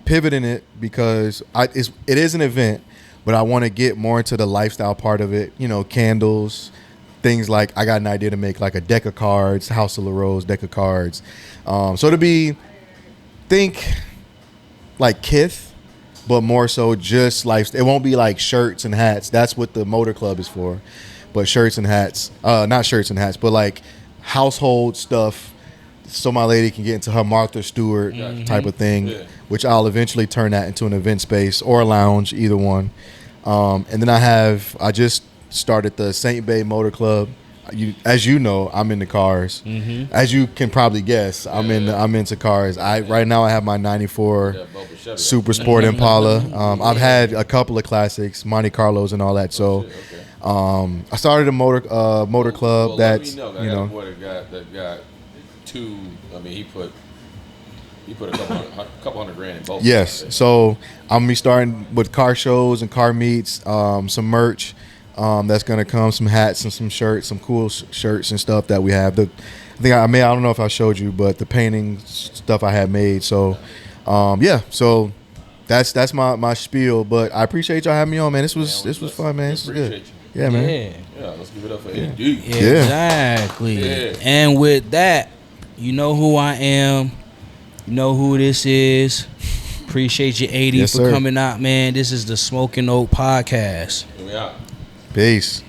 pivoting it because it is an event, but I want to get more into the lifestyle part of it. You know, candles, things like I got an idea to make like a deck of cards, House of La Rose deck of cards. So it'll be, think like Kith, but more so just lifestyle. It won't be like shirts and hats. That's what the Motor Club is for. But shirts and hats, not shirts and hats, but like household stuff, so my lady can get into her Martha Stewart type of thing, which I'll eventually turn that into an event space or a lounge, either one. And then I just started the St. Bay Motor Club. As you know, I'm into cars. As you can probably guess, I'm into cars. Right now I have my '94 Super Sport Impala. I've had a couple of classics, Monte Carlos and all that. So. I started a motor club that's, you know. That got two. I mean, he put a couple hundred grand in both. Yes. So I'm gonna be starting with car shows and car meets, some merch that's gonna come, some hats and some shirts, some cool shirts and stuff that we have. I don't know if I showed you, but the painting stuff I had made. So, So that's my spiel. But I appreciate y'all having me on, man. This was fun, man. This was good. You. Yeah, man. Yeah, let's give it up for AD. Exactly. Yeah. And with that, you know who I am. You know who this is. Appreciate you, 80, for coming out, man. This is the Smoking Oak Podcast. Here we are. Peace.